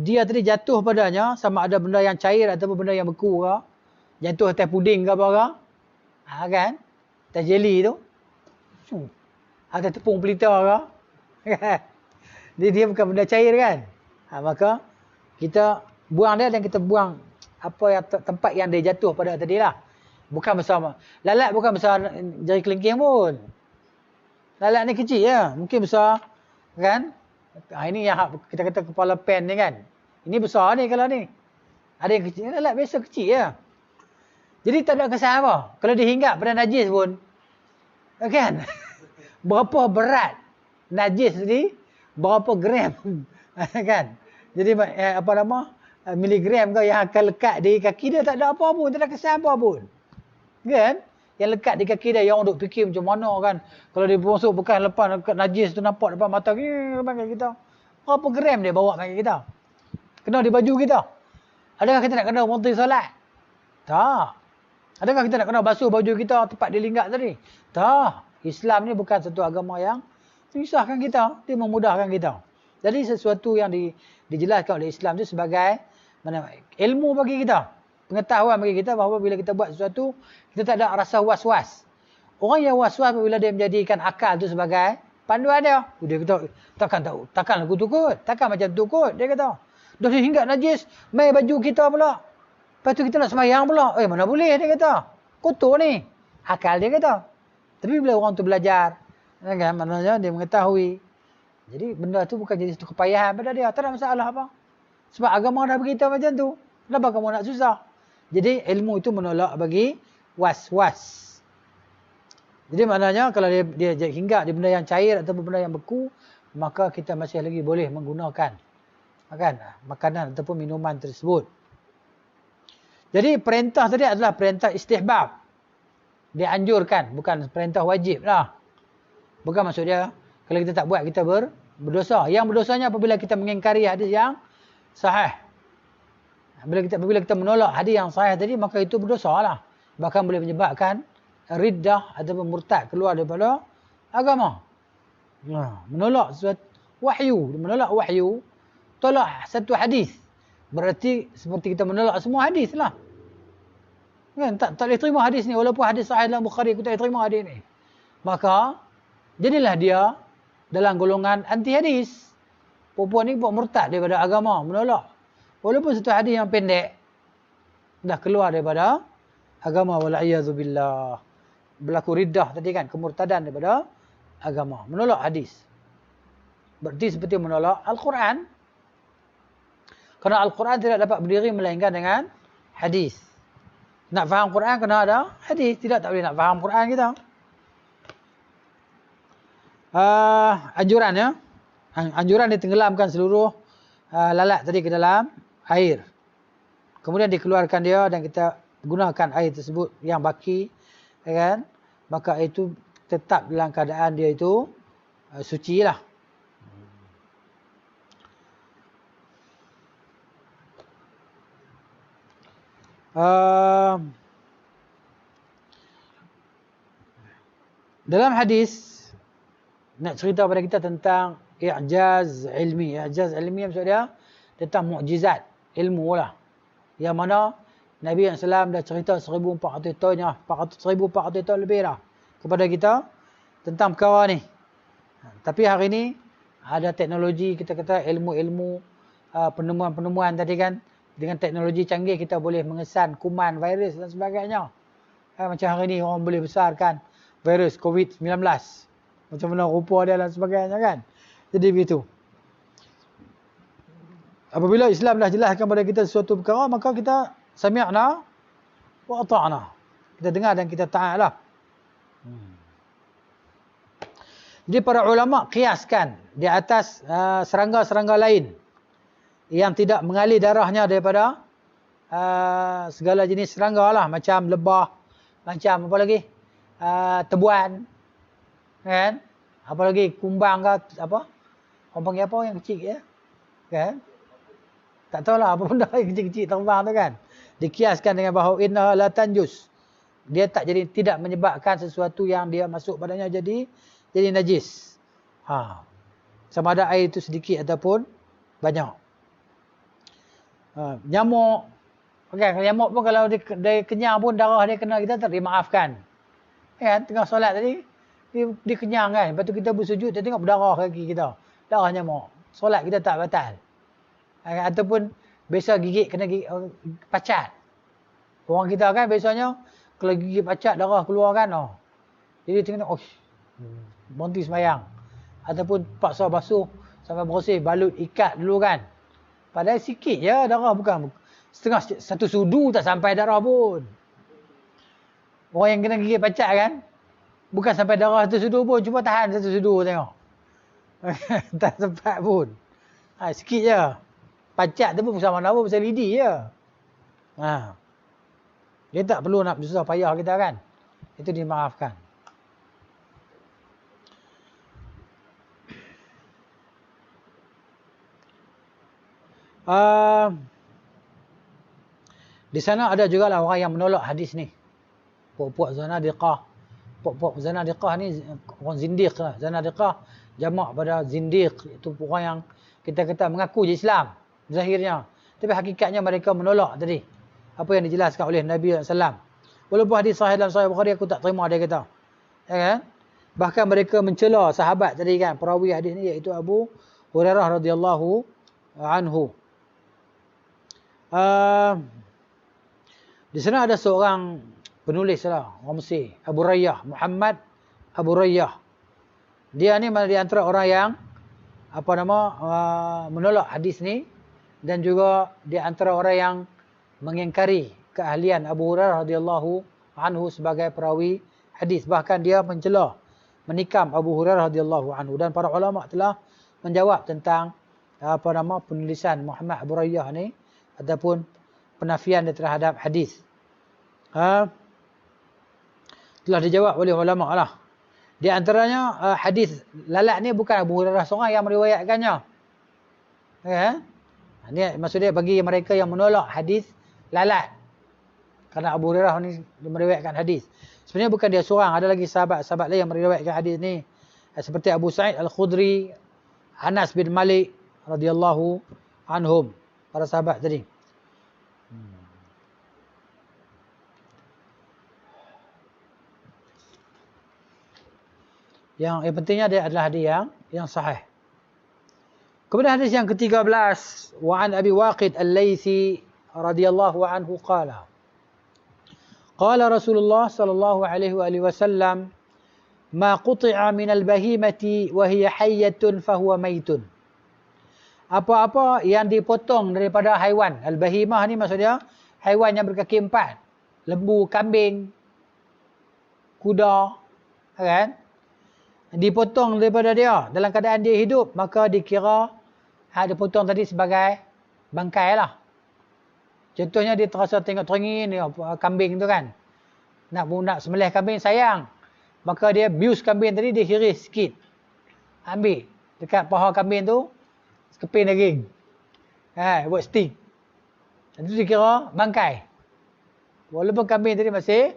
dia tadi jatuh padanya, sama ada benda yang cair ataupun benda yang beku ke, jatuh atas puding ke apa ke, kan? Atas jelly tu. Atas tepung pelita ke. Dia bukan benda cair kan. Maka kita buang dia dan kita buang apa yang tempat yang dia jatuh pada tadi lah. Bukan besar. Lalat bukan besar jari kelingking pun. Lalat ni kecil ya. Mungkin besar kan. Ini yang kita kata kepala pen ni kan. Ini besar ni kalau ni. Ada yang kecil. Lalat biasa kecil ya. Jadi tak ada kesan apa. Kalau dihinggap pada najis pun. Kan. Berapa berat najis tadi. Berapa gram. Kan. Jadi miligram kau yang akan lekat di kaki dia tak ada apa pun. Tak ada kesan apa pun. Kan? Yang lekat di kaki dia. Yang duk fikir macam mana kan. Kalau dia masuk bekas lepas najis tu nampak depan mata kita. Berapa gram dia bawa kaki kita. Kena di baju kita. Adakah kita nak kena berhenti solat? Tak. Adakah kita nak kena basuh baju kita tempat dia linggat tadi? Tak. Islam ni bukan satu agama yang menyusahkan kita. Dia memudahkan kita. Jadi sesuatu yang dijelaskan oleh Islam itu sebagai ilmu bagi kita. Pengetahuan bagi kita bahawa bila kita buat sesuatu, kita tak ada rasa was-was. Orang yang was-was apabila dia menjadikan akal itu sebagai panduan dia. Dia kata, takkan aku tukut. Takkan macam tukut. Dia kata, dah hingga najis, mai baju kita pula. Lepas tu kita nak semayang pula. Mana boleh dia kata. Kotor ni. Akal dia kata. Tapi bila orang tu belajar, kan, maknanya dia mengetahui. Jadi benda tu bukan jadi satu kepayahan pada dia. Tak ada masalah apa. Sebab agama dah beritahu macam tu. Kenapa kamu nak susah? Jadi ilmu itu menolak bagi was-was. Jadi maknanya kalau dia hinggap di benda yang cair ataupun benda yang beku, maka kita masih lagi boleh menggunakan makanan ataupun minuman tersebut. Jadi perintah tadi adalah perintah istihbab. Dia anjurkan, bukan perintah wajib lah. Bukan maksud dia, kalau kita tak buat, kita berdosa. Yang berdosanya apabila kita mengingkari hadis yang sahih. Apabila kita menolak hadis yang sahih tadi, maka itu berdosa lah. Bahkan boleh menyebabkan riddah ataupun murtad keluar daripada agama. Menolak sesuatu wahyu. Menolak wahyu, tolak satu hadis. Berarti seperti kita menolak semua hadis lah. Kan? Tak boleh terima hadis ni. Walaupun hadis sahih dalam Bukhari, kita tak boleh terima hadis ni. Maka, jadilah dia dalam golongan anti hadis. Perempuan ni buat murtad daripada agama, menolak. Walaupun satu hadis yang pendek, dah keluar daripada agama. Wala'iyadzubillah. Berlaku riddah tadi kan, kemurtadan daripada agama. Menolak hadis. Berarti seperti menolak Al-Quran. Kerana Al-Quran tidak dapat berdiri melainkan dengan hadis. Nak faham Quran kena ada hadis. Tidak, tak boleh nak faham Quran kita. Anjuran ya. Anjuran ditenggelamkan seluruh lalat tadi ke dalam air. kemudian dikeluarkan dia dan kita gunakan air tersebut yang baki, kan? Maka itu tetap dalam keadaan dia itu suci lah. Dalam hadis nak cerita pada kita tentang i'jaz ilmi. I'jaz ilmi maksud dia tentang mukjizat ilmu lah. Yang mana Nabi SAW dah cerita 1400 tahun, 1400 tahun lebih dah kepada kita tentang perkara ni. Tapi hari ni ada teknologi, kita kata ilmu-ilmu, penemuan-penemuan tadi kan, dengan teknologi canggih kita boleh mengesan kuman, virus dan sebagainya. Macam hari ni orang boleh besarkan virus COVID-19. Macam mana rupa dia dan sebagainya kan. Jadi begitu. Apabila Islam dah jelaskan kepada kita sesuatu perkara, maka kita sami'na wa ata'na. Kita dengar dan kita taat lah. Jadi para ulama kiaskan di atas serangga-serangga lain yang tidak mengalir darahnya daripada segala jenis serangga lah. Macam lebah, macam apa lagi? Tebuan. Kan? Apa lagi? Kumbang ke apa? Orang panggil apa yang kecil ya? Kan? Tak tahulah apa benda yang kecil-kecil terbang tu kan. Dikiaskan dengan bahawa inna la tanjus. Dia tidak menyebabkan sesuatu yang dia masuk padanya jadi najis. Sama ada air itu sedikit ataupun banyak. Nyamuk. Okay, nyamuk pun kalau dia kenyang pun darah dia kena kita dimaafkan. Kan? Tengah solat tadi dia kenyang kan. Lepas tu kita bersujud, dia tengok berdarah kaki kita. Darah nyamuk. Solat kita tak batal. Ataupun biasa gigit kena gigit pacat. Orang kita kan biasanya kalau gigit pacat darah keluar kan. Jadi tengok berhenti sembahyang. Ataupun paksa basuh sampai bersih, balut ikat dulu kan. Padahal sikit je darah, bukan satu sudu tak sampai darah pun. Orang yang kena gigit pacat kan, bukan sampai darah satu sudu pun, cuma tahan satu sudu tengok. Tak sempat pun. Sikit je. Pacat tu pun pasal mana pun, pasal lidi je. Dia tak perlu nak susah payah kita kan. Itu dimaafkan. Di sana ada juga lah orang yang menolak hadis ni. Puak-puak zanadiqah. Puak-puak zanadiqah ni orang zindiq lah. Zanadiqah jamak pada zindiq. Itu orang yang kita kata mengaku je Islam zahirnya. Tapi hakikatnya mereka menolak tadi apa yang dijelaskan oleh Nabi SAW. Walaupun hadis sahih dalam Sahih Bukhari, aku tak terima, dia kata. Ya kan? Bahkan mereka mencela sahabat tadi kan, perawi hadis ni iaitu Abu Hurairah radhiyallahu anhu. Di sana ada seorang penulis lah, orang Mesir, Abu Rayyah, Muhammad Abu Rayyah. Dia ni di antara orang yang menolak hadis ni, dan juga di antara orang yang mengingkari keahlian Abu Hurairah radhiyallahu anhu sebagai perawi hadis. Bahkan dia mencela, menikam Abu Hurairah radhiyallahu anhu, dan para ulama telah menjawab tentang penulisan Muhammad Abu Rayyah ni ataupun penafian dia terhadap hadis. Telah dijawab oleh ulama lah. Di antaranya hadis lalat ni bukan Abu Hurairah seorang yang meriwayatkannya. Ya. Ini maksudnya bagi mereka yang menolak hadis lalat. Kerana Abu Hurairah ni meriwayatkan hadis. Sebenarnya bukan dia seorang, ada lagi sahabat-sahabat lain yang meriwayatkan hadis ni. Seperti Abu Sa'id Al-Khudri, Anas bin Malik radhiyallahu anhum, para sahabat tadi. Yang pentingnya dia adalah hadis yang sahih. Kemudian hadis yang ke-13, wa an Abi Waqid Al-Laythi radhiyallahu anhu qala. Qala Rasulullah sallallahu alaihi wasallam, ma quti'a min al-bahimati wa hiya hayyatun fa huwa maitun. Apa-apa yang dipotong daripada haiwan, al-bahimah ni maksudnya haiwan yang berkaki empat, lembu, kambing, kuda, kan? Dipotong daripada dia dalam keadaan dia hidup, maka dikira dipotong tadi sebagai bangkai lah. Contohnya dia terasa tengok teringin kambing tu kan. Nak sembelih kambing sayang. Maka dia bius kambing tadi, dia hiris sikit. Ambil dekat paha kambing tu, keping daging. Buat sting. Itu dikira bangkai. Walaupun kambing tadi masih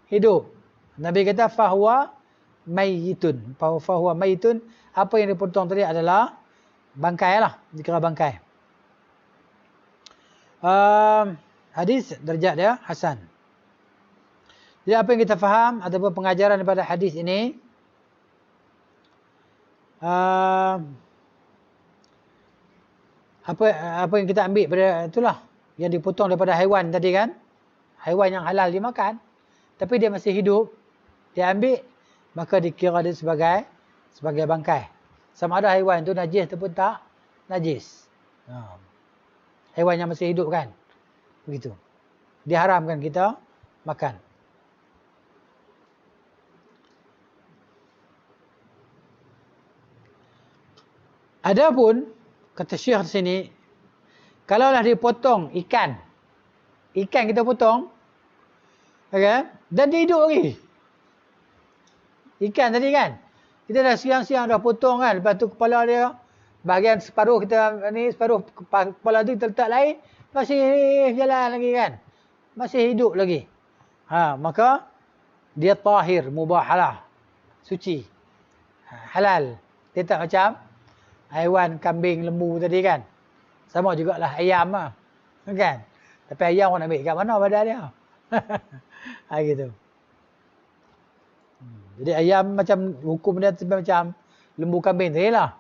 hidup. Nabi kata fahuwa mayyitun. Fahuwa mayyitun. Apa yang dipotong tadi adalah bangkai lah. Dikira bangkai. Hadis darjat dia hasan. Jadi apa yang kita faham ataupun pengajaran daripada hadis ini, apa yang kita ambil pada itulah yang dipotong daripada haiwan tadi kan, haiwan yang halal dimakan tapi dia masih hidup, dia ambil, maka dikira dia sebagai bangkai, sama ada haiwan itu najis ataupun tak najis. Haiwan yang masih hidup kan, begitu, diharamkan kita makan. Adapun kata Syekh di sini, kalaulah dia potong ikan kita potong, okay, dan dia hidup lagi. Ikan tadi kan, kita dah siang-siang dah potong kan, lepas tu kepala dia, bahagian separuh kita ni, separuh kepala tu kita letak lain, masih jalan lagi kan, masih hidup lagi. Maka dia tahir, mubahalah, suci, halal. Dia tak macam haiwan kambing, lembu tadi kan. Sama jugalah ayam lah. Kan? Tapi ayam orang nak ambil kat mana badan dia? Gitu. Jadi ayam macam hukum dia macam lembu kambing tadi lah.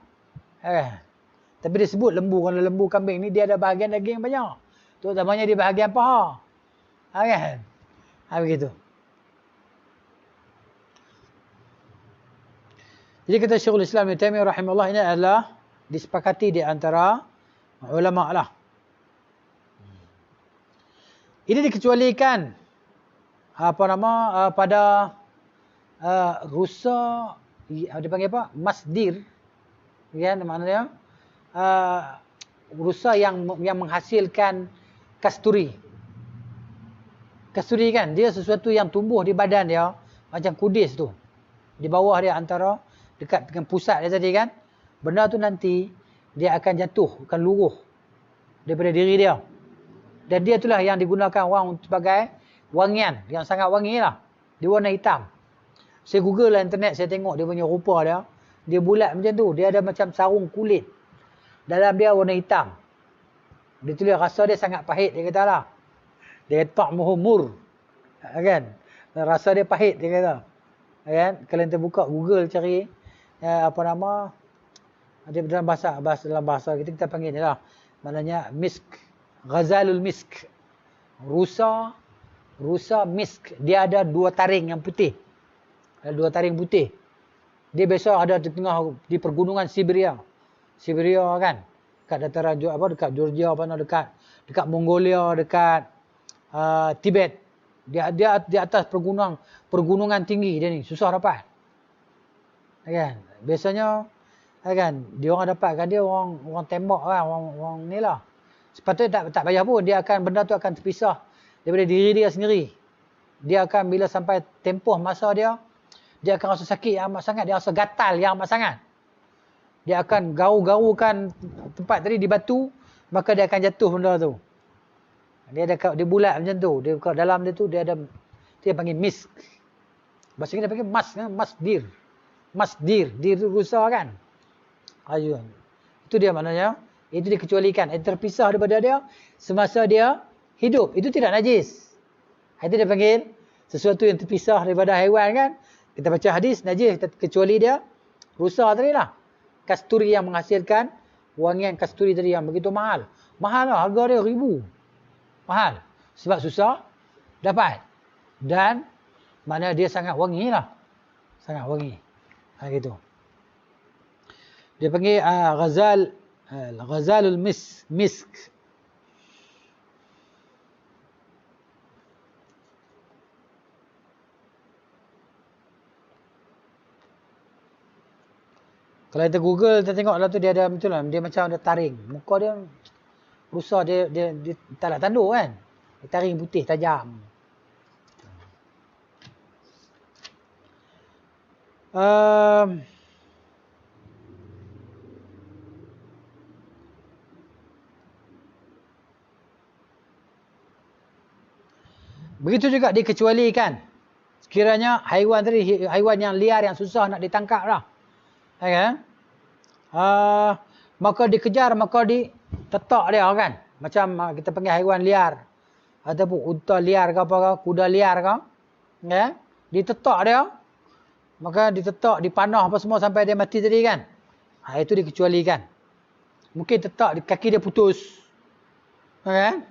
Tapi dia sebut lembu. Kalau lembu kambing ni dia ada bahagian daging banyak. Terutamanya di bahagian paha. Kan? Begitu. Jadi kata Syekhul Islam Ibn Taimiyah rahimahullah, ini adalah disepakati di antara ulama lah. Ini dikecualikan pada rusa, dia panggil apa? Masdir. Kan maknanya rusa yang menghasilkan kasturi. Kasturi kan, dia sesuatu yang tumbuh di badan dia macam kudis tu. Di bawah dia antara dekat dengan pusat dia tadi kan. Benda tu nanti dia akan jatuh, akan luruh daripada diri dia. Dan dia itulah yang digunakan orang sebagai wangian, yang sangat wangi lah. Dia warna hitam. Saya google lah internet, saya tengok dia punya rupa dia. Dia bulat macam tu, dia ada macam sarung kulit. Dalam dia warna hitam. Dia tulis rasa dia sangat pahit, dia kata lah. Dia kata muhumur. Kan? Rasa dia pahit, dia kata. Kan? Kalau kita buka Google cari dia dalam bahasa kita panggil ni lah. Maknanya misk. Ghazalul misk. Rusa misk. Dia ada 2 taring yang putih. Ada 2 taring putih. Dia biasa ada di tengah di pergunungan Siberia. Siberia kan. Dekat dataran dekat Georgia dekat Mongolia, dekat Tibet. Dia di atas pergunungan tinggi dia ni, susah dapat. Kan? Biasanya kan dia orang dapatkan dia orang tembak kan, orang nilah. Sepatutnya tak payah pun, benda tu akan terpisah daripada diri dia sendiri. Dia akan bila sampai tempoh masa dia akan rasa sakit yang amat sangat, dia rasa gatal yang amat sangat. Dia akan garu-garukan tempat tadi di batu, maka dia akan jatuh benda tu. Dia bulat macam tu. Dia dalam dia tu dia panggil misk. Bahasa kita panggil masdir. Masdir, dir tu rusa kan. Itu dia maknanya. Itu dikecualikan. Itu terpisah daripada dia semasa dia hidup. Itu tidak najis. Itu dia panggil sesuatu yang terpisah daripada haiwan kan. Kita baca hadis najis kecuali dia rusa tadi lah. Kasturi yang menghasilkan wangian kasturi tadi yang begitu mahal. Mahal lah, harga dia 1,000. Mahal. Sebab susah dapat. Dan maknanya dia sangat wangi lah. Sangat wangi. Gitu. Dia panggil Ghazalul misk. Kalau kita Google, kita tengok lah tu dia ada betul lah. Dia macam ada taring. Muka dia rusa dia talak tandur kan. Dia taring putih tajam. Begitu juga dikecualikan. Sekiranya haiwan tadi, haiwan yang liar yang susah nak ditangkap lah. Kan? Maka dikejar, maka ditetak dia kan. Macam kita panggil haiwan liar. Ataupun unta liar ke apa ke, kuda liar ke. Kan? Ditetak dia. Maka ditetak, dipanah apa semua sampai dia mati tadi kan. Itu dikecualikan. Mungkin tetak kaki dia putus. Kan?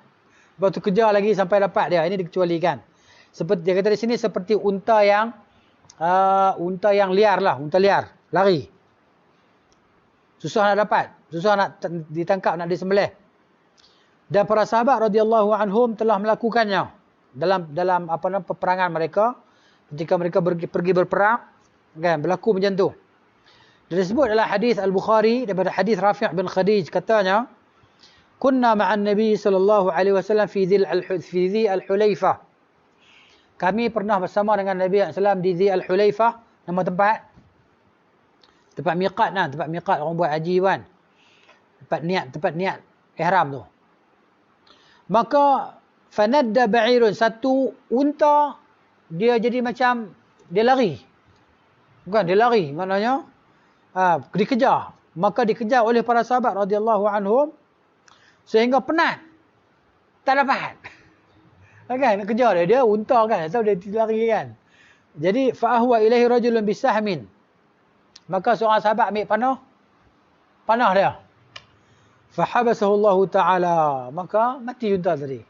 Lepas tu kejar lagi sampai dapat dia. Ini dikecualikan. Seperti dia kata di sini seperti unta yang liar lah, unta liar, lari. Susah nak dapat, susah nak ditangkap, nak disembelih. Dan para sahabat radhiyallahu anhum telah melakukannya dalam peperangan mereka ketika mereka pergi berperang, kan, berlaku macam tu. Dan disebut dalam hadis Al-Bukhari daripada hadis Rafi' bin Khadij, katanya, kunna ma'an Nabi sallallahu alaihi wasallam fi Dhi Al-Hulaifah. Kami pernah bersama dengan Nabi SAW di Dhi Al-Hulaifah, nama tempat miqat lah, tempat miqat orang buat haji kan. Tempat niat ihram tu. Maka fanadda ba'irun, satu unta dia jadi macam dia lari. Bukan dia lari, maknanya dikejar. Maka dikejar oleh para sahabat radhiyallahu anhum sehingga penat. Tak dapat. Kan nak kejar dia unta kan, atau dia lari kan. Jadi fa ahwa ilaihi rajulun bisahmin. Maka seorang sahabat ambil panah dia. Fa habasahu Allah taala, maka mati unta tadi.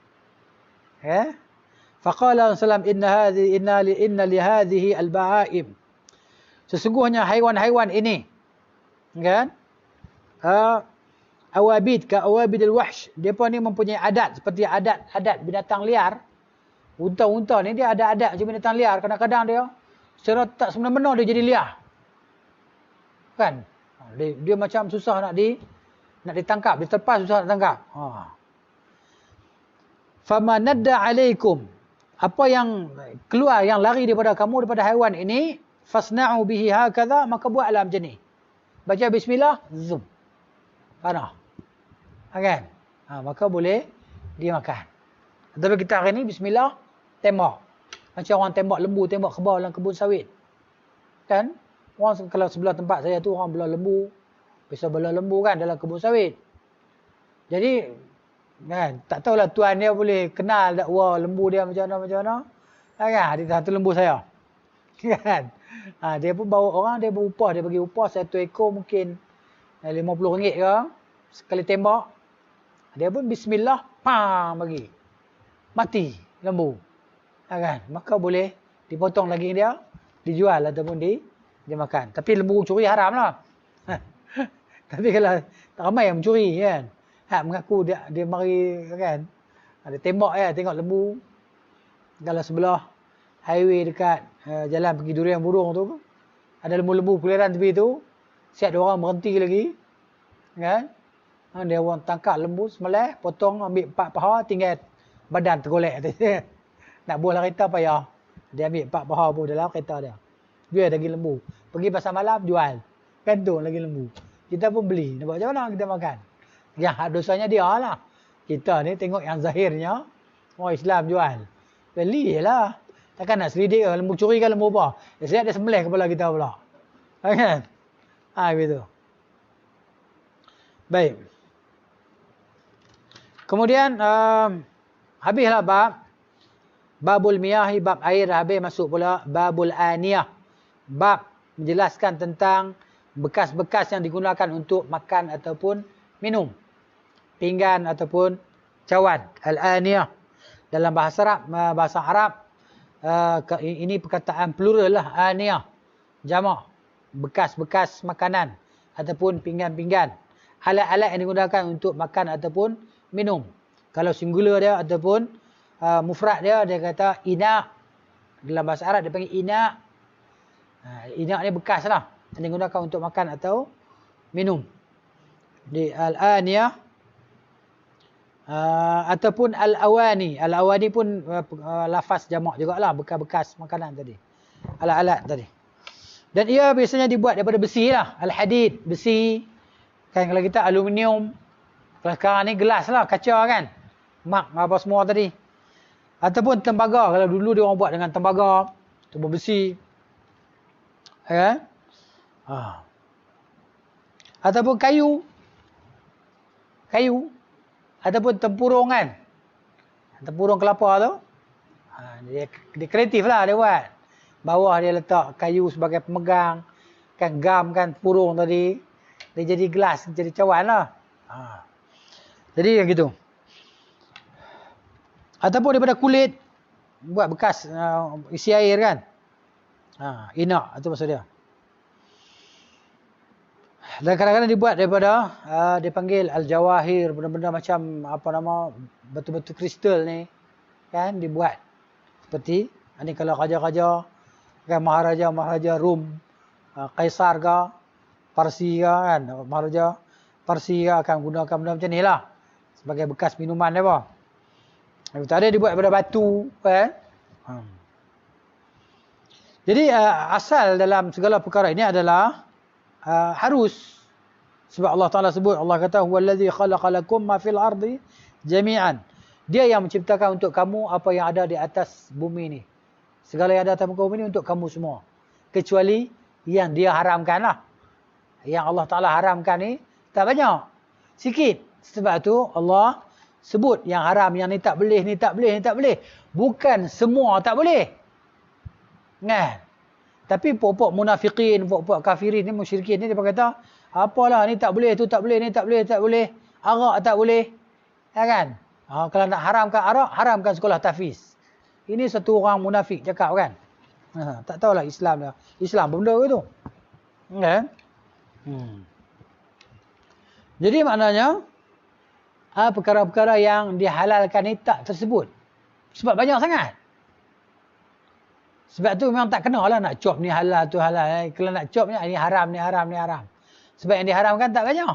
Fa qala sallam inna li hadhihi al-ba'aim. Sesungguhnya haiwan-haiwan ini kan awabid ka awabidil wahsh, depa ni mempunyai adat seperti adat binatang liar. Unta-unta ni dia ada adat macam binatang liar, kadang-kadang dia secara tak semena-mena dia jadi liar. Kan? Dia macam susah nak ditangkap, diterpas susah nak tangkap. Fama nadda alaikum, apa yang keluar, yang lari daripada kamu, daripada haiwan ini, fasna'u bihi hakadha, maka buatlah macam ni. Baca bismillah, zoom. Panah. Kan? Maka boleh dimakan. Tapi kita hari ni bismillah, tembak. Macam orang tembak lembu, tembak kebau dalam kebun sawit. Kan? Orang kalau sebelah tempat saya tu orang belah lembu. Biasa belah lembu kan dalam kebun sawit. Jadi kan, tak tahulah tuan dia boleh kenal tak lembu dia macam mana. Kan? Ada satu lembu saya. Kan? Dia pun bawa orang, dia berupah, dia bagi upah satu ekor mungkin RM50 ke sekali tembak. Dia pun bismillah, pam bagi. Mati lembu. Kan? Maka boleh dipotong daging dia, dijual ataupun dimakan. Tapi lembu curi haram lah. Tapi kalau tak ramai yang mencuri kan. Mengaku dia mari kan. Ada tembak tengok lembu. Kalau sebelah highway dekat jalan pergi Durian Burung tu, ada lembu-lembu peliharaan tepi tu, siap ada orang berhenti lagi. Kan? Dia orang tangkap lembu, sembelih, potong, ambil 4 paha, tinggal badan tergolek. Nak buah kereta payah. Dia ambil 4 paha pun dalam kereta dia. Jual daging lembu. Pergi pasar malam, jual. Gantung daging lembu. Kita pun beli. Nak buat macam mana kita makan? Yang dosanya dia lah. Kita ni tengok yang zahirnya, orang Islam jual. Beli je lah. Takkan nak selidik lembu curi kan lembu apa. Siap dia sembelih kepala kita pula. Kan? Begitu. Baik. Kemudian habislah babul miyahi, bab air habis, masuk pula babul aniyah. Bab menjelaskan tentang bekas-bekas yang digunakan untuk makan ataupun minum. Pinggan ataupun cawan. Al-aniyah. Dalam bahasa Arab ini perkataan plural lah, aniyah. Jamak. Bekas-bekas makanan ataupun pinggan-pinggan. Alat-alat yang digunakan untuk makan ataupun minum. Kalau singular dia ataupun mufrad dia kata ina. Dalam bahasa Arab dia panggil ina. Ina ni bekas lah yang digunakan untuk makan atau minum. Di al-aniyah Ataupun al-awani. Al-awani pun lafaz jamak jugalah, bekas-bekas makanan tadi. Alat-alat tadi. Dan ia biasanya dibuat daripada besi lah. Al-hadid, besi. Kan kalau kita aluminium. Kalau sekarang ni gelas lah, kaca kan. Mak apa semua tadi. Ataupun tembaga. Kalau dulu dia orang buat dengan tembaga. Tembaga besi. Kan? Ataupun kayu. Kayu. Ataupun tempurung kan. Tempurung kelapa tu. Dia kreatif lah dia buat. Bawah dia letak kayu sebagai pemegang. Kan gam kan purung tadi. Dia jadi gelas, jadi cawan lah. Jadi yang gitu. Ataupun daripada kulit. Buat bekas isi air kan. Inak, itu maksud dia. Dan kadang-kadang dibuat daripada dipanggil al-jawahir, benda-benda macam apa nama, batu-batu kristal ni kan dibuat seperti ni. Kalau raja-raja kan, maharaja Rom, kaisar ke Parsi ke kan, maharaja Parsi ke akan gunakan benda macam ni lah sebagai bekas minuman dia apa. Tak ada dibuat daripada batu kan. Jadi asal dalam segala perkara ini adalah harus. Sebab Allah Ta'ala sebut, Allah kata huwallazi khalaqalakum ma fil ardi jami'an. Dia yang menciptakan untuk kamu apa yang ada di atas bumi ni. Segala yang ada atas muka bumi ni untuk kamu semua. Kecuali yang dia haramkan lah. Yang Allah Ta'ala haramkan ni tak banyak. Sikit. Sebab tu Allah sebut yang haram, yang ni tak boleh, ni tak boleh, ni tak boleh. Bukan semua tak boleh. Kan? Tapi pokok munafikin, pokok kafirin ni, musyrikin ni, dia kata, apalah ni tak boleh, tu tak boleh, ni tak boleh, tak boleh. Arak tak boleh. Ya kan? Kalau nak haramkan arak, haramkan sekolah tahfiz. Ini satu orang munafik cakap kan. Tak tahulah Islam dah. Islam benda ke tu. Kan? Jadi maknanya, perkara-perkara yang dihalalkan ni tak tersebut. Sebab banyak sangat. Sebab tu memang tak kena lah nak cop ni halal, tu halal. Kalau nak cop ni haram, ni haram, ni haram. Sebab yang diharamkan tak banyak.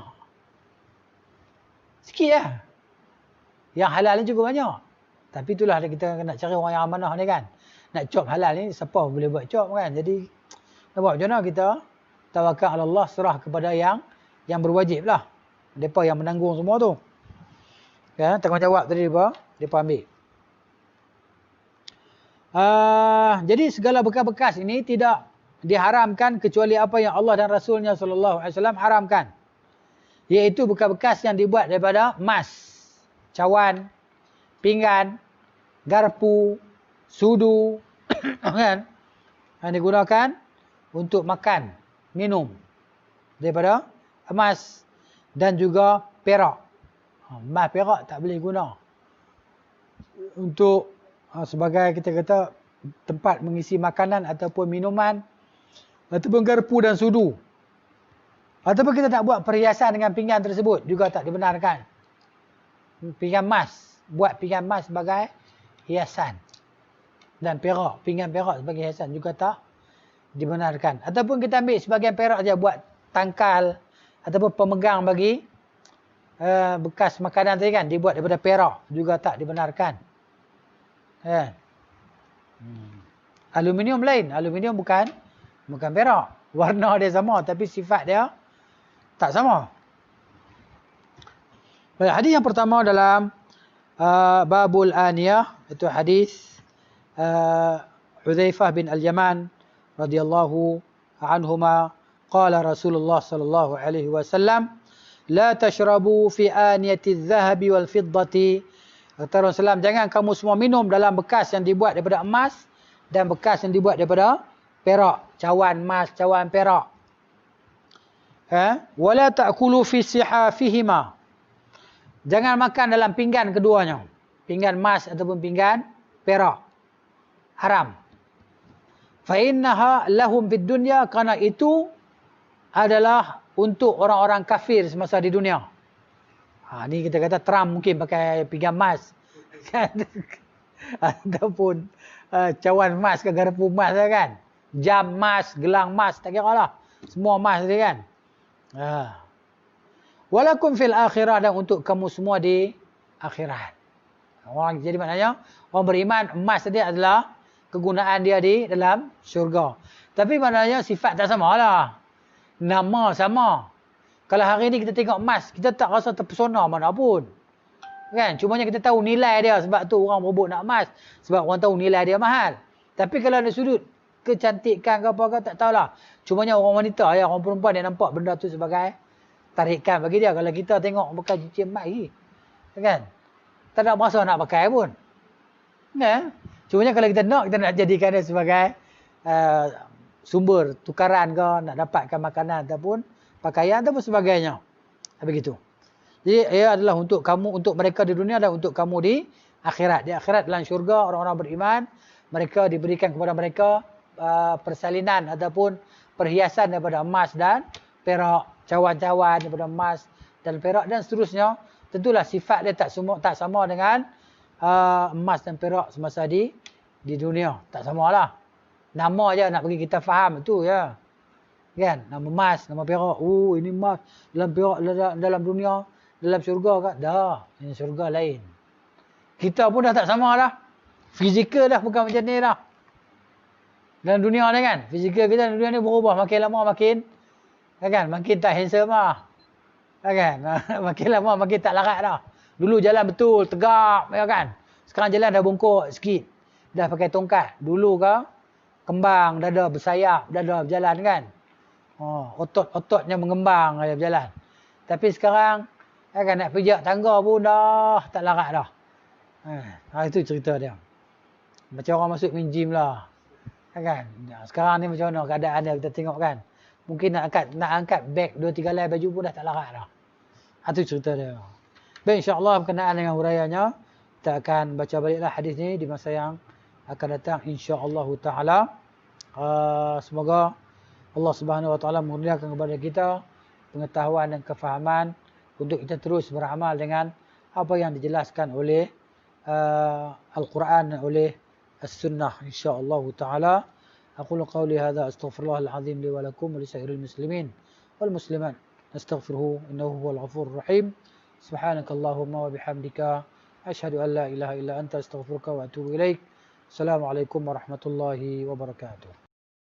Sikit lah. Yang halal ni cukup banyak. Tapi itulah kita nak cari orang yang amanah ni kan. Nak cop halal ni, siapa boleh buat cop kan. Jadi, nak buat macam mana kita tawakal ala Allah, serah kepada yang berwajib lah. Mereka yang menanggung semua tu. Kan, tanggungjawab tadi mereka ambil. Jadi segala bekas-bekas ini tidak diharamkan kecuali apa yang Allah dan Rasulnya SAW haramkan. Iaitu bekas-bekas yang dibuat daripada emas, cawan, pinggan, garpu, sudu, kan? Yang digunakan untuk makan, minum daripada emas dan juga perak. Emas, perak tak boleh guna untuk sebagai kita kata tempat mengisi makanan ataupun minuman ataupun garpu dan sudu. Ataupun kita nak buat perhiasan dengan pinggan tersebut juga tak dibenarkan. Pinggan emas, buat pinggan emas sebagai hiasan. Dan perak, pinggan perak sebagai hiasan juga tak dibenarkan. Ataupun kita ambil sebagian perak saja buat tangkal ataupun pemegang bagi bekas makanan tadi kan, dibuat daripada perak juga tak dibenarkan. Aluminium lain. Aluminium bukan perak. Warna dia sama tapi sifat dia tak sama. Baik, hadis yang pertama dalam babul aniyah, itu hadis Hudzaifah bin Al-Yaman radhiyallahu anhuma, qala Rasulullah sallallahu alaihi wasallam, la tashrabu fi aniyati adh-dhahabi wal fiddati. Kata Rasulullah, jangan kamu semua minum dalam bekas yang dibuat daripada emas dan bekas yang dibuat daripada perak. Cawan emas, cawan perak. Wala ta'kulu fi sihafihima. Jangan makan dalam pinggan keduanya. Pinggan emas ataupun pinggan perak. Haram. Fa innaha lahum fid dunya, karena itu adalah untuk orang-orang kafir semasa di dunia. Ni kita kata Trump mungkin pakai pinggan emas. Ataupun cawan emas ke garpu emas kan. Jam emas, gelang emas, tak kira lah. Semua emas dia kan. Walakum fil akhirah, dan untuk kamu semua di akhirat. Jadi maknanya orang beriman emas tadi adalah kegunaan dia di dalam syurga. Tapi maknanya sifat tak samalah. Nama sama. Kalau hari ni kita tengok emas, kita tak rasa terpesona mana pun. Kan? Cumanya kita tahu nilai dia, sebab tu orang berebut nak emas. Sebab orang tahu nilai dia mahal. Tapi kalau ada sudut kecantikan ke apa ke, tak tahulah. Cumanya orang wanita, ya, orang perempuan dia nampak benda tu sebagai tarikan bagi dia. Kalau kita tengok pakai cincin emas lagi. Kan? Tak nak merasa nak pakai pun. Kan? Cumanya kalau kita nak jadikan dia sebagai sumber tukaran ke, nak dapatkan makanan ataupun pakaian ataupun sebagainya. Begitu. Jadi ia adalah untuk kamu, untuk mereka di dunia dan untuk kamu di akhirat. Di akhirat dalam syurga orang-orang beriman, mereka diberikan kepada mereka persalinan ataupun perhiasan daripada emas dan perak, cawan-cawan daripada emas dan perak dan seterusnya. Tentulah sifat dia tak sama dengan emas dan perak semasa di dunia. Tak samalah. Nama je nak bagi kita faham tu ya. Kan? Nama emas, nama perak. Oh, ini emas dalam perak dalam dunia. Dalam syurga kan? Dah. Ini syurga lain. Kita pun dah tak sama lah. Fizikal dah bukan macam ni dah. Dalam dunia ni kan? Fizikal kita dalam dunia ni berubah. Makin lama makin. Kan? Makin tak handsome lah. Kan? Makin lama makin tak larat dah. Dulu jalan betul. Tegak. Ya kan? Sekarang jalan dah bongkok sikit. Dah pakai tongkat. Dulu ke? Kembang. Dada bersayap. Dada berjalan kan? Otot-ototnya mengembang. Dia berjalan. Tapi sekarang. Kan nak pijak tangga pun dah tak larat dah. Itu cerita dia. Macam orang masuk main gym lah. Kan? Sekarang ni macam mana keadaan dia kita tengok kan. Mungkin nak angkat beg 2-3 helai baju pun dah tak larat dah. Itu cerita dia. Baik, insya-Allah berkenaan dengan huraiannya, kita akan baca baliklah hadis ni di masa yang akan datang insya-Allah taala. Semoga Allah Subhanahu wa taala mengurniakan kepada kita pengetahuan dan kefahaman untuk kita terus beramal dengan apa yang dijelaskan oleh Al-Quran dan oleh As-Sunnah insya-Allah taala. Aqulu qawli hadza astaghfirullahal azim li wa lakum wa li sairil muslimin wal muslimat. Nastaghfiruhu innahu huwal ghafurur rahim. Subhanakallahumma wa bihamdika asyhadu an la ilaha illa anta astaghfiruka wa atubu ilaik. Assalamualaikum warahmatullahi wabarakatuh.